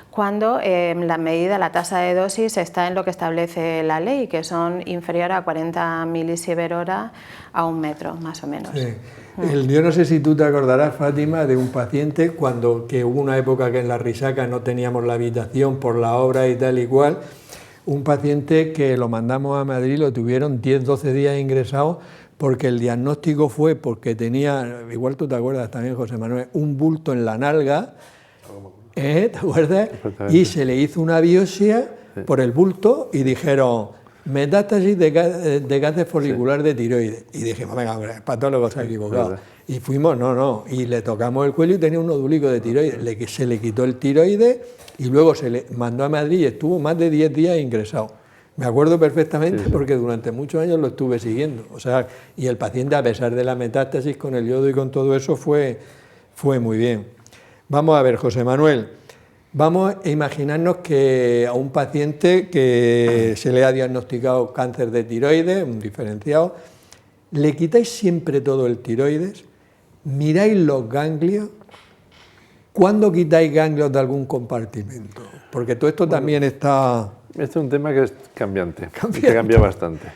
cuando la tasa de dosis está en lo que establece la ley, que son inferior a 40 milisievert hora a 1 metro, más o menos. Sí. Yo no sé si tú te acordarás, Fátima, de un paciente que hubo una época que en la Risaca no teníamos la habitación por la obra y tal y cual, un paciente que lo mandamos a Madrid, lo tuvieron 10-12 días ingresado porque el diagnóstico fue porque tenía, igual tú te acuerdas también, José Manuel, un bulto en la nalga, ¿te acuerdas? Y se le hizo una biopsia por el bulto y dijeron metástasis de cáncer folicular de tiroides. Y dijimos, venga, hombre, el patólogo se ha equivocado. Y fuimos, y le tocamos el cuello y tenía un nodulico de tiroides. Se le quitó el tiroides y luego se le mandó a Madrid y estuvo más de 10 días ingresado. Me acuerdo perfectamente porque durante muchos años lo estuve siguiendo. O sea, y el paciente, a pesar de la metástasis con el yodo y con todo eso, fue muy bien. Vamos a ver, José Manuel, vamos a imaginarnos que a un paciente que se le ha diagnosticado cáncer de tiroides, un diferenciado, le quitáis siempre todo el tiroides, miráis los ganglios. ¿Cuándo quitáis ganglios de algún compartimento? Porque todo esto también está... Este es un tema que es cambiante. Que cambia bastante.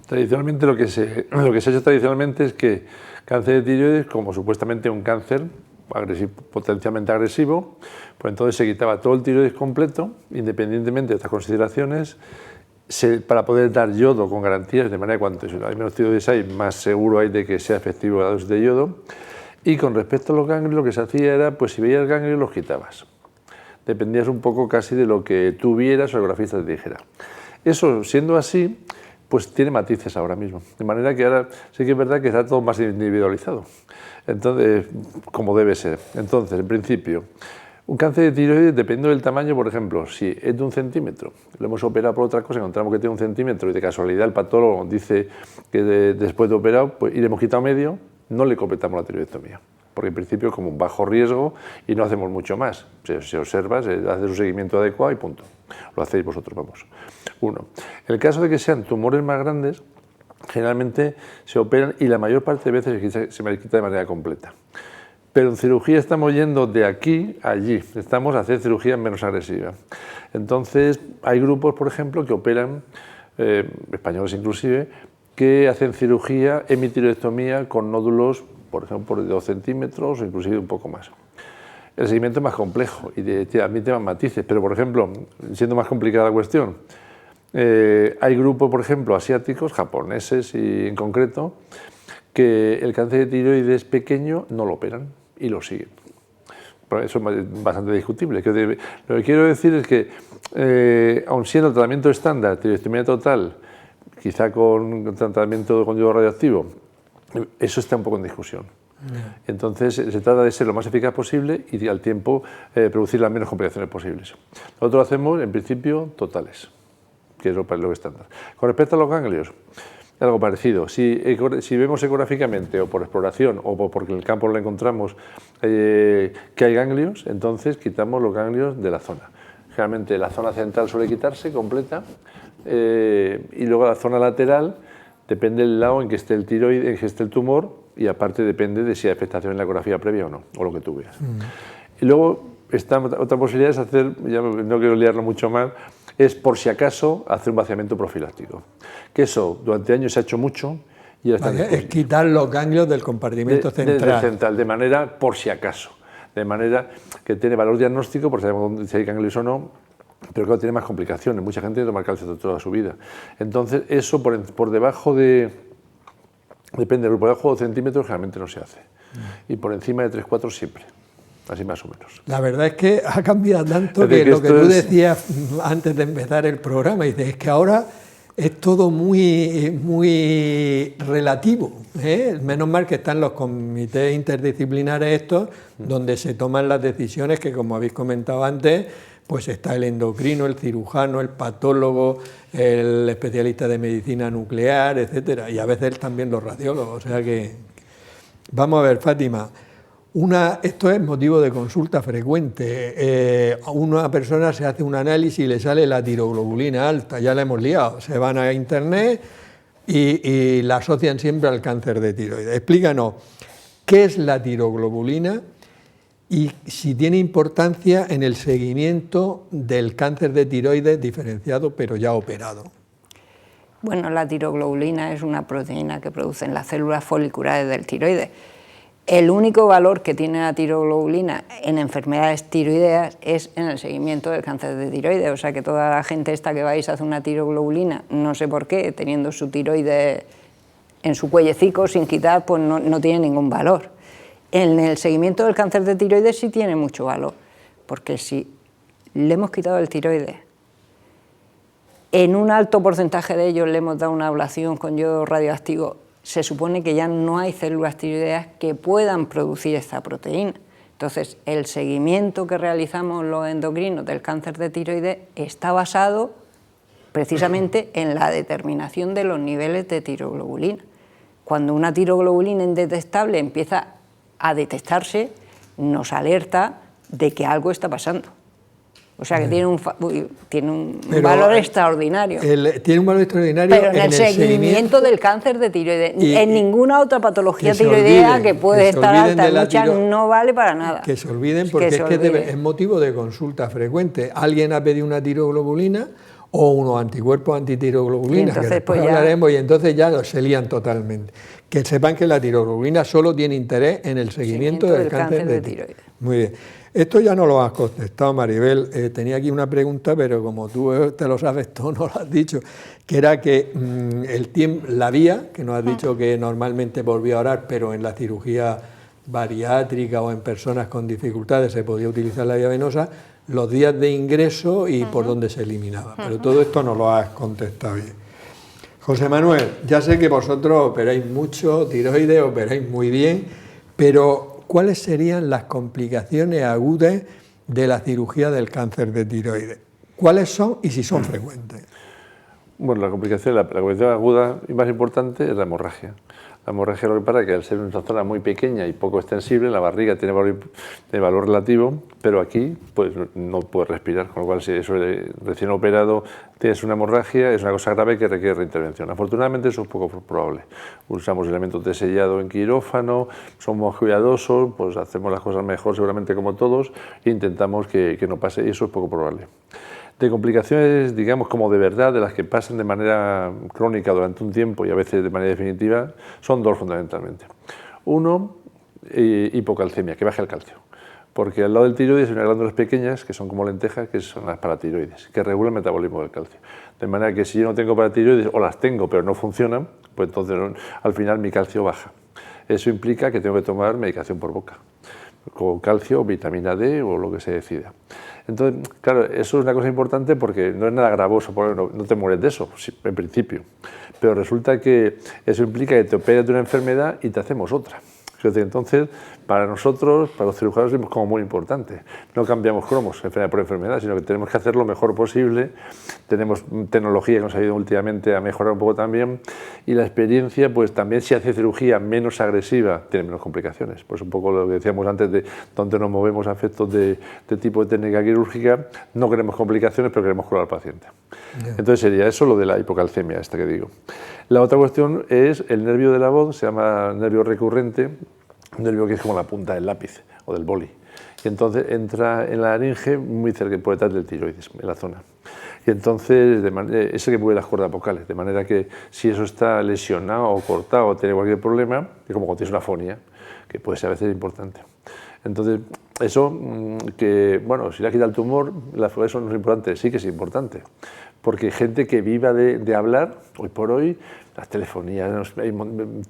Tradicionalmente lo que se ha hecho tradicionalmente es que cáncer de tiroides, como supuestamente un cáncer potencialmente agresivo, pues entonces se quitaba todo el tiroides completo, independientemente de estas consideraciones, para poder dar yodo con garantías, de manera que cuanto hay menos tiroides hay, más seguro hay de que sea efectivo la dosis de yodo. Y con respecto a los ganglios, lo que se hacía era, pues si veías ganglios los quitabas. Dependías un poco casi de lo que tuvieras o el grafista te dijera. Eso, siendo así, pues tiene matices ahora mismo. De manera que ahora sí que es verdad que está todo más individualizado. Entonces, como debe ser. Entonces, en principio, un cáncer de tiroides, dependiendo del tamaño, por ejemplo, si es de 1 centímetro, lo hemos operado por otra cosa, encontramos que tiene 1 centímetro y de casualidad el patólogo dice que después de operado, pues, y le hemos quitado medio, no le completamos la tiroidectomía. Porque en principio es como un bajo riesgo y no hacemos mucho más. Se observa, se hace su seguimiento adecuado y punto. Lo hacéis vosotros, vamos. Uno. En el caso de que sean tumores más grandes, generalmente se operan y la mayor parte de veces se me quita de manera completa. Pero en cirugía estamos yendo de aquí a allí, estamos a hacer cirugía menos agresiva. Entonces hay grupos, por ejemplo, que operan, españoles inclusive, que hacen cirugía, hemitiroidectomía con nódulos, por ejemplo, de 2 centímetros o inclusive un poco más. El seguimiento es más complejo y admite más matices, pero por ejemplo, siendo más complicada la cuestión, hay grupos, por ejemplo, asiáticos, japoneses y en concreto, que el cáncer de tiroides pequeño no lo operan y lo siguen. Eso es bastante discutible. Lo que quiero decir es que, aun siendo el tratamiento estándar, tiroidectomía total, quizá con tratamiento con yodo radioactivo, eso está un poco en discusión. Entonces se trata de ser lo más eficaz posible y al tiempo producir las menos complicaciones posibles. Nosotros lo hacemos en principio totales, que es lo estándar. Con respecto a los ganglios, algo parecido. Si vemos ecográficamente o por exploración o porque en el campo lo encontramos que hay ganglios, entonces quitamos los ganglios de la zona. Generalmente la zona central suele quitarse completa y luego la zona lateral depende del lado en que esté el tiroide, en que esté el tumor, y aparte depende de si hay afectación en la ecografía previa o no, o lo que tú veas. Y luego, otra posibilidad es hacer, ya no quiero liarlo mucho más, es por si acaso hacer un vaciamiento profiláctico. Que eso durante años se ha hecho mucho. Y es quitar los ganglios del compartimento central. De manera por si acaso. de manera que tiene valor diagnóstico, por sabemos si hay ganglios o no, pero claro, tiene más complicaciones. Mucha gente toma calcio toda su vida. Entonces, eso por debajo de, depende del grupo, debajo de 2 centímetros generalmente no se hace. Y por encima de 3-4 siempre. Así más o menos. La verdad es que ha cambiado tanto que lo que tú decías antes de empezar el programa, dices, es que ahora es todo muy relativo, ¿eh? Menos mal que están los comités interdisciplinares estos, donde se toman las decisiones que, como habéis comentado antes, pues está el endocrino, el cirujano, el patólogo, el especialista de medicina nuclear, etcétera, y a veces también los radiólogos. O sea que, vamos a ver, Fátima, esto es motivo de consulta frecuente. Una persona se hace un análisis y le sale la tiroglobulina alta, ya la hemos liado. Se van a internet y la asocian siempre al cáncer de tiroides. Explícanos, ¿qué es la tiroglobulina y si tiene importancia en el seguimiento del cáncer de tiroides diferenciado pero ya operado? Bueno, la tiroglobulina es una proteína que producen las células foliculares del tiroides. El único valor que tiene la tiroglobulina en enfermedades tiroideas es en el seguimiento del cáncer de tiroides, o sea que toda la gente esta que vais a hacer una tiroglobulina, no sé por qué, teniendo su tiroides en su cuellecico sin quitar, pues no tiene ningún valor. En el seguimiento del cáncer de tiroides sí tiene mucho valor, porque si le hemos quitado el tiroides, en un alto porcentaje de ellos le hemos dado una ablación con yodo radioactivo, se supone que ya no hay células tiroideas que puedan producir esta proteína. Entonces, el seguimiento que realizamos los endocrinos del cáncer de tiroides está basado precisamente en la determinación de los niveles de tiroglobulina. Cuando una tiroglobulina indetectable empieza a detectarse, nos alerta de que algo está pasando. O sea que tiene un valor extraordinario. Tiene un valor extraordinario pero en el seguimiento del cáncer de tiroides. En ninguna otra patología tiroidea que puede estar alta, muchas no vale para nada. Que se olviden porque es motivo de consulta frecuente. Alguien ha pedido una tiroglobulina o unos anticuerpos antitiroglobulina, que después hablaremos, y entonces ya se lían totalmente. Que sepan que la tiroglobulina solo tiene interés en el seguimiento del cáncer de tiroides. Muy bien. Esto ya no lo has contestado, Maribel. Tenía aquí una pregunta, pero como tú te lo sabes todo, no lo has dicho, que era que la vía, que nos has dicho que normalmente por vía oral, pero en la cirugía bariátrica o en personas con dificultades se podía utilizar la vía venosa, los días de ingreso y por dónde se eliminaba. Pero todo esto no lo has contestado bien. José Manuel, ya sé que vosotros operáis mucho tiroides, operáis muy bien, pero ¿cuáles serían las complicaciones agudas de la cirugía del cáncer de tiroides? ¿Cuáles son y si son frecuentes? Bueno, la complicación aguda y más importante es la hemorragia. La hemorragia lo que pasa es que al ser una zona muy pequeña y poco extensible, la barriga tiene valor relativo, pero aquí pues no puedes respirar, con lo cual si eso recién operado tienes una hemorragia, es una cosa grave que requiere reintervención. Afortunadamente eso es poco probable. Usamos elementos de sellado en quirófano, somos cuidadosos, pues hacemos las cosas mejor seguramente como todos e intentamos que no pase y eso es poco probable. De complicaciones, digamos, como de verdad, de las que pasan de manera crónica durante un tiempo y a veces de manera definitiva, son dos fundamentalmente. Uno, hipocalcemia, que baja el calcio, porque al lado del tiroides hay unas glándulas pequeñas que son como lentejas, que son las paratiroides, que regulan el metabolismo del calcio. De manera que si yo no tengo paratiroides, o las tengo pero no funcionan, pues entonces al final mi calcio baja. Eso implica que tengo que tomar medicación por boca, con calcio, vitamina D o lo que se decida. Entonces, claro, eso es una cosa importante porque no es nada gravoso, no te mueres de eso, en principio. Pero resulta que eso implica que te operas de una enfermedad y te hacemos otra. Entonces, para nosotros, para los cirujanos, es como muy importante. No cambiamos cromos enfermedad por enfermedad, sino que tenemos que hacer lo mejor posible. Tenemos tecnología que nos ha ayudado últimamente a mejorar un poco también. Y la experiencia, pues también si hace cirugía menos agresiva, tiene menos complicaciones. Pues un poco lo que decíamos antes de donde nos movemos a efectos de tipo de técnica quirúrgica, no queremos complicaciones, pero queremos curar al paciente. Entonces sería eso lo de la hipocalcemia, esta que digo. La otra cuestión es el nervio de la voz, se llama nervio recurrente, un nervio que es como la punta del lápiz o del boli. Y entonces entra en la laringe muy cerca, por detrás del tiroides, en la zona. Y entonces es el que mueve las cuerdas vocales, de manera que si eso está lesionado o cortado o tiene cualquier problema, es como cuando tienes una afonía, que puede ser a veces importante. Entonces, Eso, que, bueno, si le quita el tumor, eso no es importante, sí que es importante, porque gente que viva de hablar, hoy por hoy, las telefonías,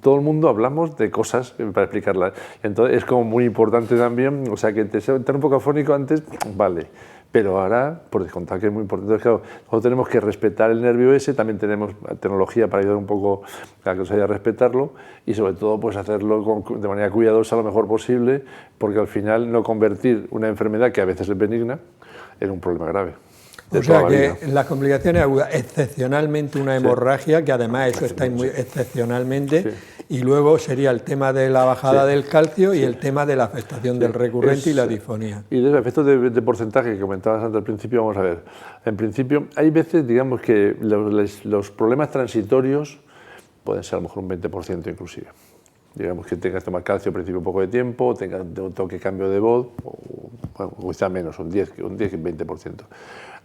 todo el mundo hablamos de cosas para explicarlas, entonces es como muy importante también, o sea, que estar un poco afónico antes, vale, pero ahora, por descontar que es muy importante, entonces, claro, nosotros tenemos que respetar el nervio ese, también tenemos tecnología para ayudar un poco a que os haya a respetarlo y sobre todo pues hacerlo de manera cuidadosa lo mejor posible, porque al final no convertir una enfermedad que a veces es benigna en un problema grave. O sea que las complicaciones agudas, excepcionalmente una hemorragia, que además eso está muy excepcionalmente, y luego sería el tema de la bajada del calcio y el tema de la afectación del recurrente y la disfonía. Y de los efectos de porcentaje que comentabas antes al principio, vamos a ver. En principio, hay veces, digamos, que los problemas transitorios pueden ser a lo mejor un 20% inclusive. Digamos que tengas que tomar calcio al principio un poco de tiempo, tengas un toque cambio de voz, o quizá menos, un 10-20%.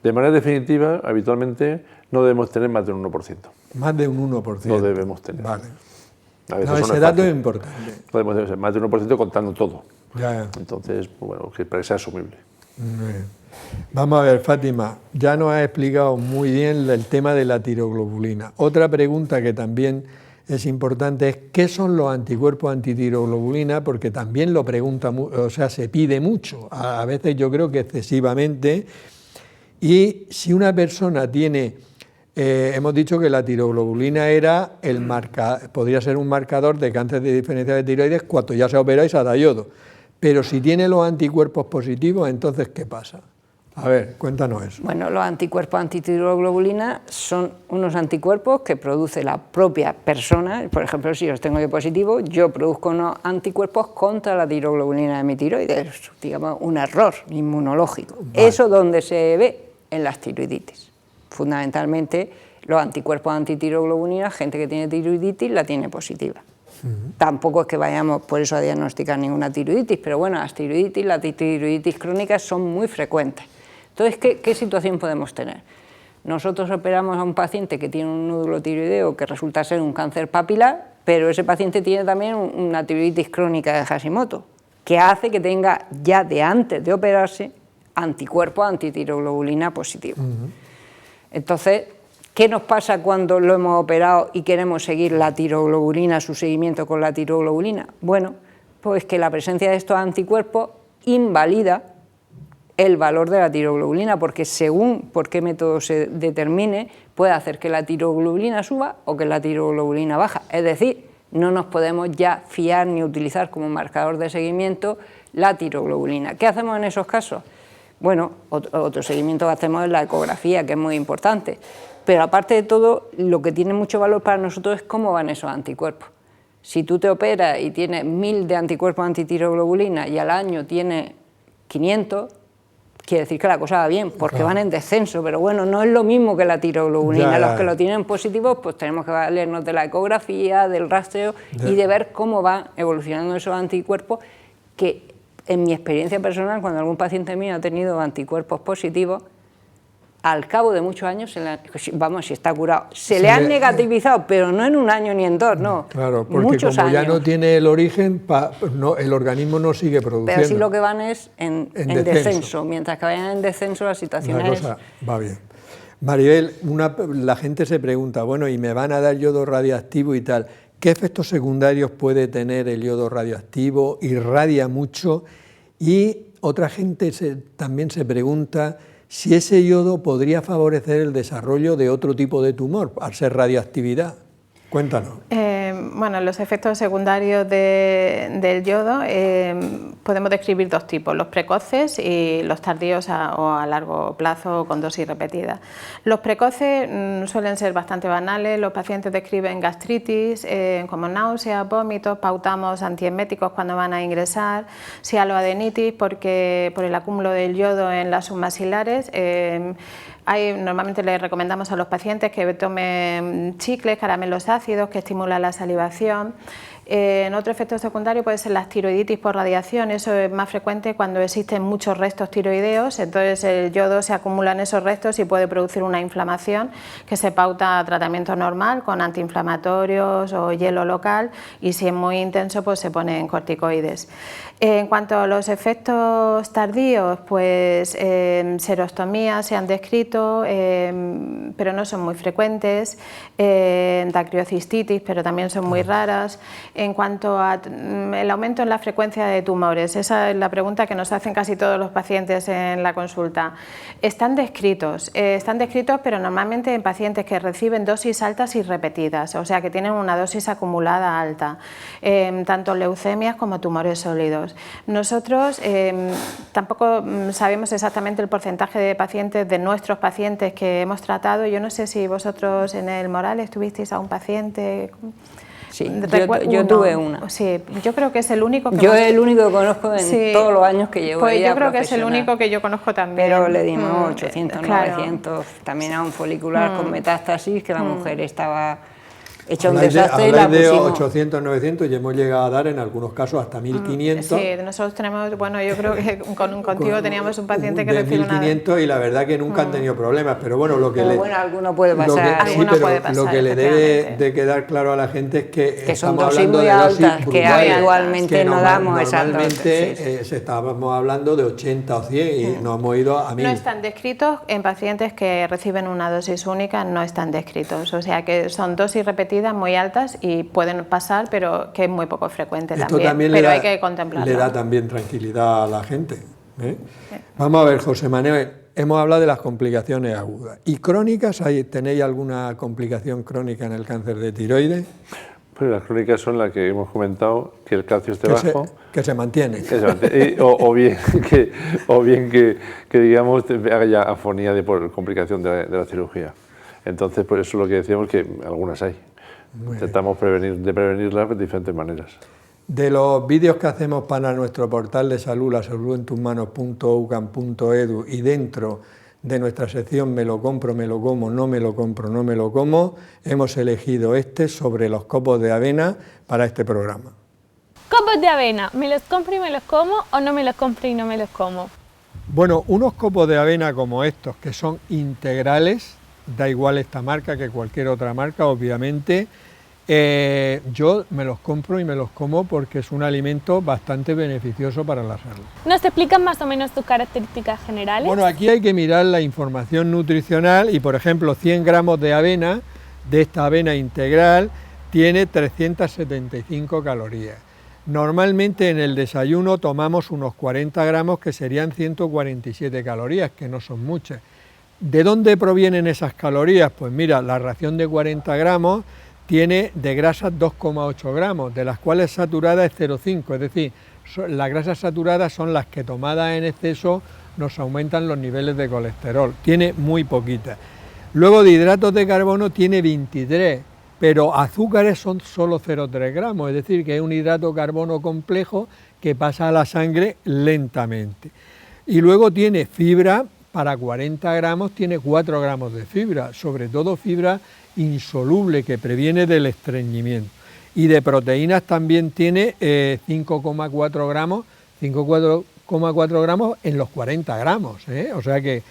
De manera definitiva, habitualmente no debemos tener más de un 1%. Más de un 1%. No debemos tener. Vale. No, ese dato es importante. No debemos tener más de un 1% contando todo. Ya. Entonces, bueno, para que sea asumible. Vamos a ver, Fátima, ya nos has explicado muy bien el tema de la tiroglobulina. Otra pregunta que también es importante es ¿qué son los anticuerpos antitiroglobulina? Porque también lo pregunta, o sea, se pide mucho, a veces yo creo que excesivamente. Y si una persona tiene, hemos dicho que la tiroglobulina era podría ser un marcador de cáncer de diferencial de tiroides cuando ya se ha operado y se ha dado yodo. Pero si tiene los anticuerpos positivos, entonces ¿qué pasa? A ver, cuéntanos eso. Bueno, los anticuerpos antitiroglobulina son unos anticuerpos que produce la propia persona. Por ejemplo, si los tengo yo positivo, yo produzco unos anticuerpos contra la tiroglobulina de mi tiroides, digamos un error inmunológico. Vale. Eso donde se ve en las tiroiditis. Fundamentalmente, los anticuerpos antitiroglobulina, gente que tiene tiroiditis la tiene positiva. Tampoco es que vayamos por eso a diagnosticar ninguna tiroiditis, pero bueno, las tiroiditis crónicas son muy frecuentes. Entonces, ¿qué situación podemos tener? Nosotros operamos a un paciente que tiene un nódulo tiroideo que resulta ser un cáncer papilar, pero ese paciente tiene también una tiroiditis crónica de Hashimoto, que hace que tenga ya de antes de operarse anticuerpos antitiroglobulina positivos. Entonces, ¿qué nos pasa cuando lo hemos operado y queremos seguir la tiroglobulina, su seguimiento con la tiroglobulina? Bueno, pues que la presencia de estos anticuerpos invalida el valor de la tiroglobulina, porque según por qué método se determine, puede hacer que la tiroglobulina suba o que la tiroglobulina baja. Es decir, no nos podemos ya fiar ni utilizar como marcador de seguimiento la tiroglobulina. ¿Qué hacemos en esos casos? Bueno, otro seguimiento que hacemos es la ecografía, que es muy importante. Pero aparte de todo, lo que tiene mucho valor para nosotros es cómo van esos anticuerpos. Si tú te operas y tienes 1000 de anticuerpos antitiroglobulina y al año tienes 500, quiere decir que la cosa va bien, porque van en descenso, pero bueno, no es lo mismo que la tiroglobulina. Los que lo tienen positivos, pues tenemos que valernos de la ecografía, del rastreo y de ver cómo van evolucionando esos anticuerpos, que en mi experiencia personal, cuando algún paciente mío ha tenido anticuerpos positivos, al cabo de muchos años, vamos, si está curado, se le han negativizado, pero no en un año ni en dos, no. Claro, porque muchos como años. ya no tiene el origen, el organismo no sigue produciendo. Pero sí lo que van es en descenso. Mientras que vayan en descenso, la situación la cosa va bien. Maribel, la gente se pregunta, bueno, y me van a dar yodo radioactivo y tal, ¿qué efectos secundarios puede tener el yodo radioactivo? ¿Irradia mucho? Y otra gente también se pregunta si ese yodo podría favorecer el desarrollo de otro tipo de tumor, al ser radioactividad. Cuéntanos. Bueno, los efectos secundarios del yodo podemos describir dos tipos, los precoces y los tardíos o a largo plazo con dosis repetidas. Los precoces suelen ser bastante banales, los pacientes describen gastritis, como náuseas, vómitos, pautamos antieméticos cuando van a ingresar, cialoadenitis porque por el acúmulo del yodo en las submaxilares. Normalmente les recomendamos a los pacientes que tomen chicles, caramelos ácidos que estimulan la salivación. En otro efecto secundario puede ser la tiroiditis por radiación, eso es más frecuente cuando existen muchos restos tiroideos, entonces el yodo se acumula en esos restos y puede producir una inflamación que se pauta a tratamiento normal con antiinflamatorios o hielo local, y si es muy intenso pues se ponen corticoides. En cuanto a los efectos tardíos, pues serostomías se han descrito, pero no son muy frecuentes, dacriocistitis, pero también son muy raras. En cuanto al aumento en la frecuencia de tumores, esa es la pregunta que nos hacen casi todos los pacientes en la consulta. Están descritos, pero normalmente en pacientes que reciben dosis altas y repetidas, o sea que tienen una dosis acumulada alta, tanto leucemias como tumores sólidos. Nosotros tampoco sabemos exactamente el porcentaje de pacientes, de nuestros pacientes que hemos tratado. Yo no sé si vosotros en el Morales tuvisteis a un paciente. Sí, yo tuve una. Sí, yo creo que es el único que yo es el único que conozco en todos los años que llevo. Pues yo creo que es el único que yo conozco también. Pero le dimos 800, claro. 900, también a un folicular con metástasis, que la mujer estaba hecha un desastre y la de pusimos. 800, 900 y hemos llegado a dar en algunos casos hasta 1500. Sí, nosotros tenemos, bueno, yo creo que contigo teníamos un paciente que de recibe 1500 y la verdad que nunca han tenido problemas, pero bueno, lo que alguno puede pasar. Lo que le debe de quedar claro a la gente es que son estamos dosis hablando muy de dosis altas, que habitualmente no damos esas dosis. Normalmente estábamos hablando de 80 o 100 y nos hemos ido a 1000. No están descritos en pacientes que reciben una dosis única, no están descritos, o sea que son dosis repetidas muy altas y pueden pasar, pero que es muy poco frecuente. Esto también pero hay que contemplarlo. Le da también tranquilidad a la gente, ¿eh? Sí. Vamos a ver, José Manuel, hemos hablado de las complicaciones agudas. ¿Y crónicas? ¿Tenéis alguna complicación crónica en el cáncer de tiroides? Pues las crónicas son las que hemos comentado, que el calcio esté bajo. Que se mantiene. O bien que digamos haya afonía por complicación de la cirugía. Entonces, por eso lo que decíamos que algunas hay. Intentamos prevenirlas de diferentes maneras. De los vídeos que hacemos para nuestro portal de salud, lasaludentusmanos.ucam.edu, y dentro de nuestra sección Me lo compro, me lo como, no me lo compro, no me lo como, hemos elegido este sobre los copos de avena para este programa. Copos de avena, ¿me los compro y me los como o no me los compro y no me los como? Bueno, unos copos de avena como estos, que son integrales, da igual esta marca que cualquier otra marca, obviamente, yo me los compro y me los como porque es un alimento bastante beneficioso para la salud. ¿Nos explican más o menos tus características generales? Bueno, aquí hay que mirar la información nutricional y, por ejemplo, 100 gramos de avena, de esta avena integral, tiene 375 calorías. Normalmente en el desayuno tomamos unos 40 gramos, que serían 147 calorías, que no son muchas. ¿De dónde provienen esas calorías? Pues mira, la ración de 40 gramos tiene de grasas 2,8 gramos, de las cuales saturada es 0,5, es decir, las grasas saturadas son las que tomadas en exceso nos aumentan los niveles de colesterol, tiene muy poquitas. Luego de hidratos de carbono tiene 23, pero azúcares son solo 0,3 gramos, es decir, que es un hidrato de carbono complejo que pasa a la sangre lentamente. Y luego tiene fibra. Para 40 gramos tiene 4 gramos de fibra, sobre todo fibra insoluble que previene del estreñimiento. Y de proteínas también tiene 5,4 gramos, 5,4 gramos en los 40 gramos, o sea que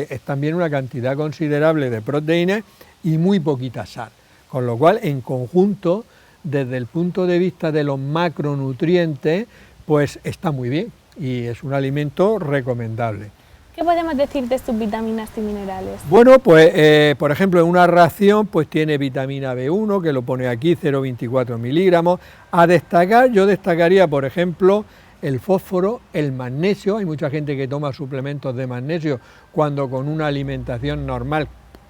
es también una cantidad considerable de proteínas y muy poquita sal. Con lo cual, en conjunto, desde el punto de vista de los macronutrientes, pues está muy bien y es un alimento recomendable. ¿Qué podemos decir de sus vitaminas y minerales? Bueno, pues por ejemplo en una ración pues tiene vitamina B1, que lo pone aquí, 0,24 miligramos. A destacar, yo destacaría por ejemplo el fósforo, el magnesio. Hay mucha gente que toma suplementos de magnesio cuando con una alimentación normal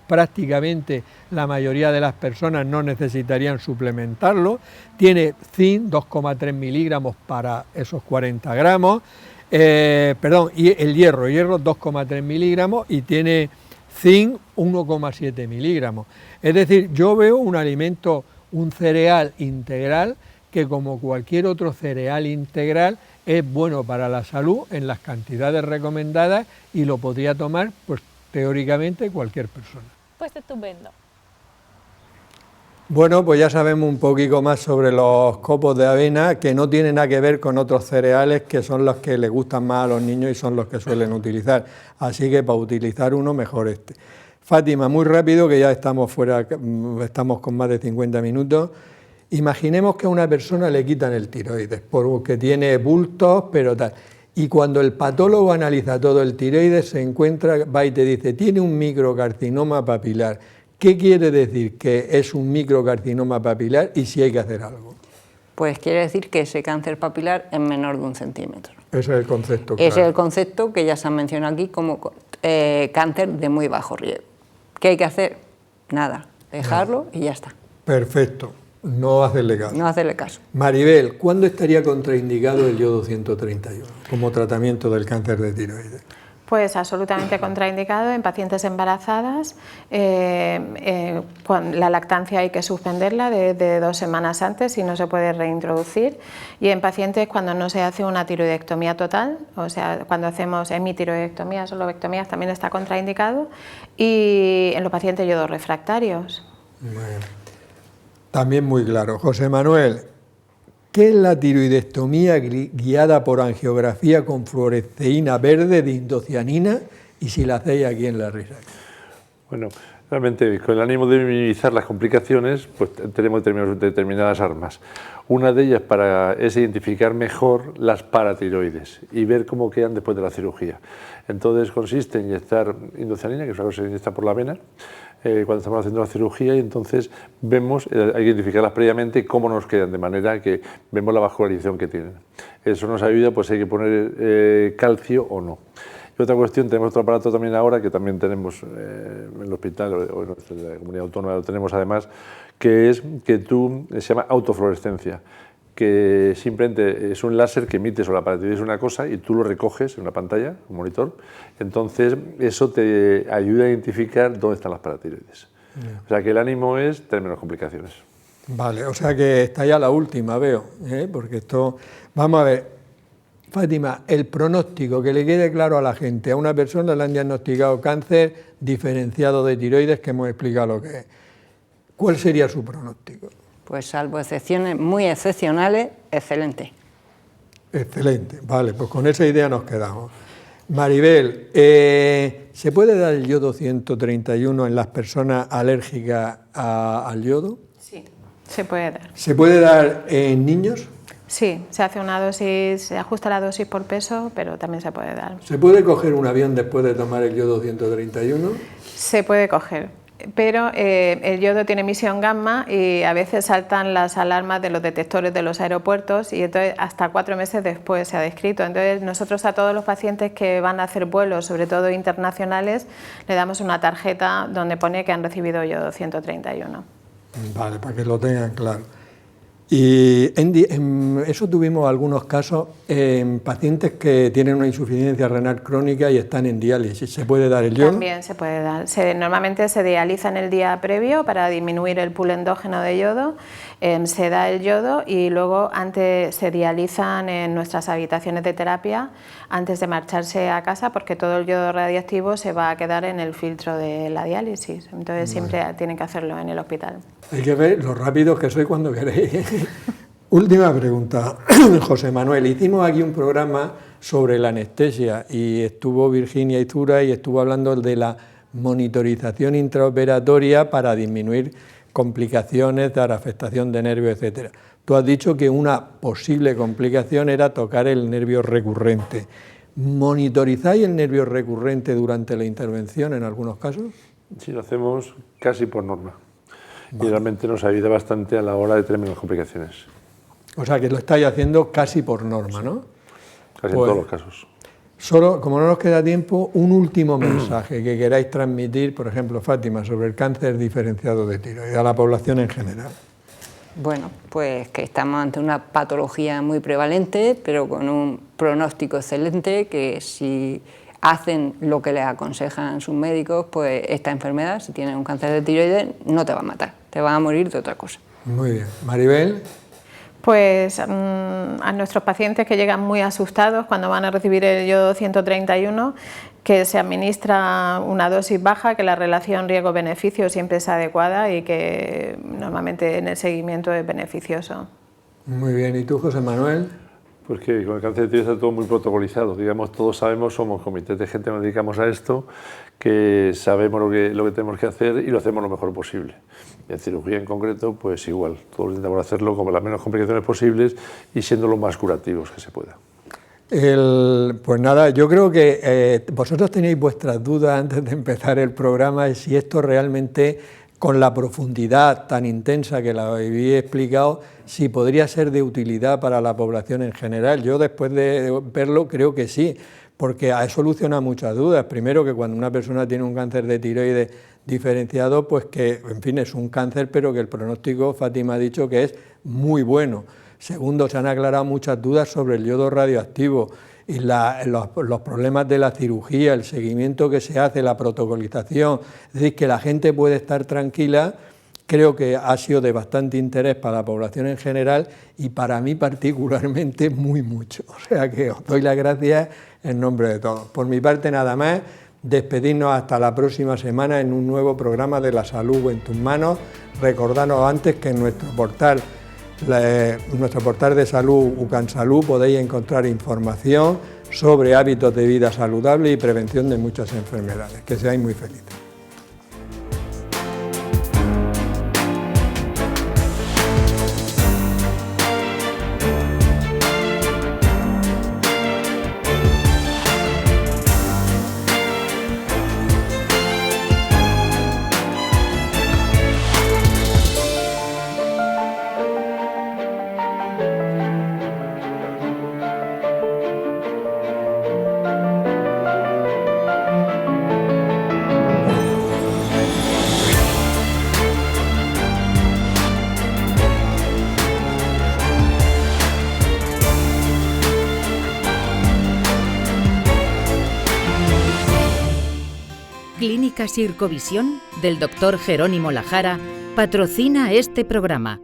prácticamente la mayoría de las personas no necesitarían suplementarlo. Tiene zinc, 2,3 miligramos para esos 40 gramos. Y el hierro 2,3 miligramos y tiene zinc 1,7 miligramos. Es decir, yo veo un alimento, un cereal integral que como cualquier otro cereal integral es bueno para la salud en las cantidades recomendadas y lo podría tomar pues teóricamente cualquier persona. Pues estupendo. Bueno, pues ya sabemos un poquito más sobre los copos de avena, que no tienen nada que ver con otros cereales que son los que les gustan más a los niños y son los que suelen utilizar. Así que para utilizar uno, mejor este. Fátima, muy rápido, que ya estamos fuera, estamos con más de 50 minutos. Imaginemos que a una persona le quitan el tiroides, porque tiene bultos, pero tal. Y cuando el patólogo analiza todo el tiroides, se encuentra, va y te dice, tiene un microcarcinoma papilar. ¿Qué quiere decir que es un microcarcinoma papilar y si hay que hacer algo? Pues quiere decir que ese cáncer papilar es menor de 1 centímetro. Ese es el concepto. Claro. Ese es el concepto que ya se ha mencionado aquí como cáncer de muy bajo riesgo. ¿Qué hay que hacer? Nada, dejarlo y ya está. Perfecto, no hacerle caso. No hacerle caso. Maribel, ¿cuándo estaría contraindicado el yodo 131 como tratamiento del cáncer de tiroides? Pues absolutamente contraindicado en pacientes embarazadas. La lactancia hay que suspenderla de 2 semanas antes y no se puede reintroducir. Y en pacientes cuando no se hace una tiroidectomía total, o sea, cuando hacemos hemitiroidectomías o lobectomías también está contraindicado. Y en los pacientes yodo refractarios. Bueno, también muy claro. José Manuel, ¿qué es la tiroidectomía guiada por angiografía con fluoresceína verde de indocianina y si la hacéis aquí en La Risa? Bueno, realmente con el ánimo de minimizar las complicaciones, pues tenemos determinadas armas. Una de ellas es identificar mejor las paratiroides y ver cómo quedan después de la cirugía. Entonces consiste en inyectar indocianina, que es una cosa que se inyecta por la vena, cuando estamos haciendo la cirugía, y entonces vemos, hay que identificarlas previamente cómo nos quedan, de manera que vemos la vascularización que tienen. Eso nos ayuda, pues hay que poner calcio o no. Y otra cuestión, tenemos otro aparato también ahora, que también tenemos en el hospital o en nuestra comunidad autónoma, lo tenemos además, que se llama autofluorescencia, que simplemente es un láser que emite sobre la paratiroides una cosa y tú lo recoges en una pantalla, un monitor, entonces eso te ayuda a identificar dónde están las paratiroides. Yeah. O sea que el ánimo es tener menos complicaciones. Vale, o sea que está ya la última, veo, porque esto... Vamos a ver, Fátima, el pronóstico, que le quede claro a la gente, a una persona le han diagnosticado cáncer diferenciado de tiroides, que hemos explicado lo que es. ¿Cuál sería su pronóstico? Pues salvo excepciones muy excepcionales, excelente. Excelente, vale, pues con esa idea nos quedamos. Maribel, ¿se puede dar el yodo 131 en las personas alérgicas al yodo? Sí, se puede dar. ¿Se puede dar en niños? Sí, se hace una dosis, se ajusta la dosis por peso, pero también se puede dar. ¿Se puede coger un avión después de tomar el yodo 131? Se puede coger, pero el yodo tiene emisión gamma y a veces saltan las alarmas de los detectores de los aeropuertos y entonces hasta 4 meses después se ha descrito. Entonces nosotros a todos los pacientes que van a hacer vuelos, sobre todo internacionales, le damos una tarjeta donde pone que han recibido yodo 131. Vale, para que lo tengan claro. Y en eso tuvimos algunos casos en pacientes que tienen una insuficiencia renal crónica y están en diálisis. ¿Se puede dar el yodo? También se puede dar. Normalmente se dializa en el día previo para disminuir el pool endógeno de yodo. Se da el yodo y luego se dializan en nuestras habitaciones de terapia antes de marcharse a casa, porque todo el yodo radiactivo se va a quedar en el filtro de la diálisis. Entonces siempre tienen que hacerlo en el hospital. Hay que ver lo rápidos que soy cuando queréis. Última pregunta, José Manuel. Hicimos aquí un programa sobre la anestesia y estuvo Virginia Izura y estuvo hablando de la monitorización intraoperatoria para disminuir complicaciones, dar afectación de nervios, etcétera. Tú has dicho que una posible complicación era tocar el nervio recurrente. ¿Monitorizáis el nervio recurrente durante la intervención en algunos casos? Sí, lo hacemos casi por norma. Vale. Y realmente nos ayuda bastante a la hora de tener menos complicaciones. O sea, que lo estáis haciendo casi por norma, ¿no? Casi en todos los casos. Solo, como no nos queda tiempo, un último mensaje que queráis transmitir, por ejemplo, Fátima, sobre el cáncer diferenciado de tiroides, a la población en general. Bueno, pues que estamos ante una patología muy prevalente, pero con un pronóstico excelente, que si hacen lo que les aconsejan sus médicos, pues esta enfermedad, si tienes un cáncer de tiroides, no te va a matar, te vas a morir de otra cosa. Muy bien. Maribel. Pues a nuestros pacientes que llegan muy asustados cuando van a recibir el yodo 131, que se administra una dosis baja, que la relación riesgo-beneficio siempre es adecuada y que normalmente en el seguimiento es beneficioso. Muy bien, ¿y tú, José Manuel? Pues que con el cáncer de tiroides está todo muy protocolizado, digamos, todos sabemos, somos comités de gente que nos dedicamos a esto, que sabemos lo que tenemos que hacer y lo hacemos lo mejor posible. Y en cirugía en concreto, pues igual, todos intentamos hacerlo con las menos complicaciones posibles y siendo lo más curativos que se pueda. Pues nada, yo creo que vosotros tenéis vuestras dudas antes de empezar el programa, y si esto realmente, con la profundidad tan intensa que la habéis explicado, si podría ser de utilidad para la población en general. Yo, después de verlo, creo que sí, porque ha solucionado muchas dudas. Primero, que cuando una persona tiene un cáncer de tiroides diferenciado, pues que, en fin, es un cáncer, pero que el pronóstico, Fátima ha dicho que es muy bueno. Segundo, se han aclarado muchas dudas sobre el yodo radioactivo y los problemas de la cirugía, el seguimiento que se hace, la protocolización. Es decir, que la gente puede estar tranquila. Creo que ha sido de bastante interés para la población en general y para mí particularmente muy mucho. O sea que os doy las gracias en nombre de todos. Por mi parte, nada más, despedirnos hasta la próxima semana en un nuevo programa de La Salud en tus manos. Recordaros antes que en nuestro portal de salud, UCANSalud, podéis encontrar información sobre hábitos de vida saludable y prevención de muchas enfermedades. Que seáis muy felices. Clínica Sircovisión del Dr. Jerónimo Lajara patrocina este programa.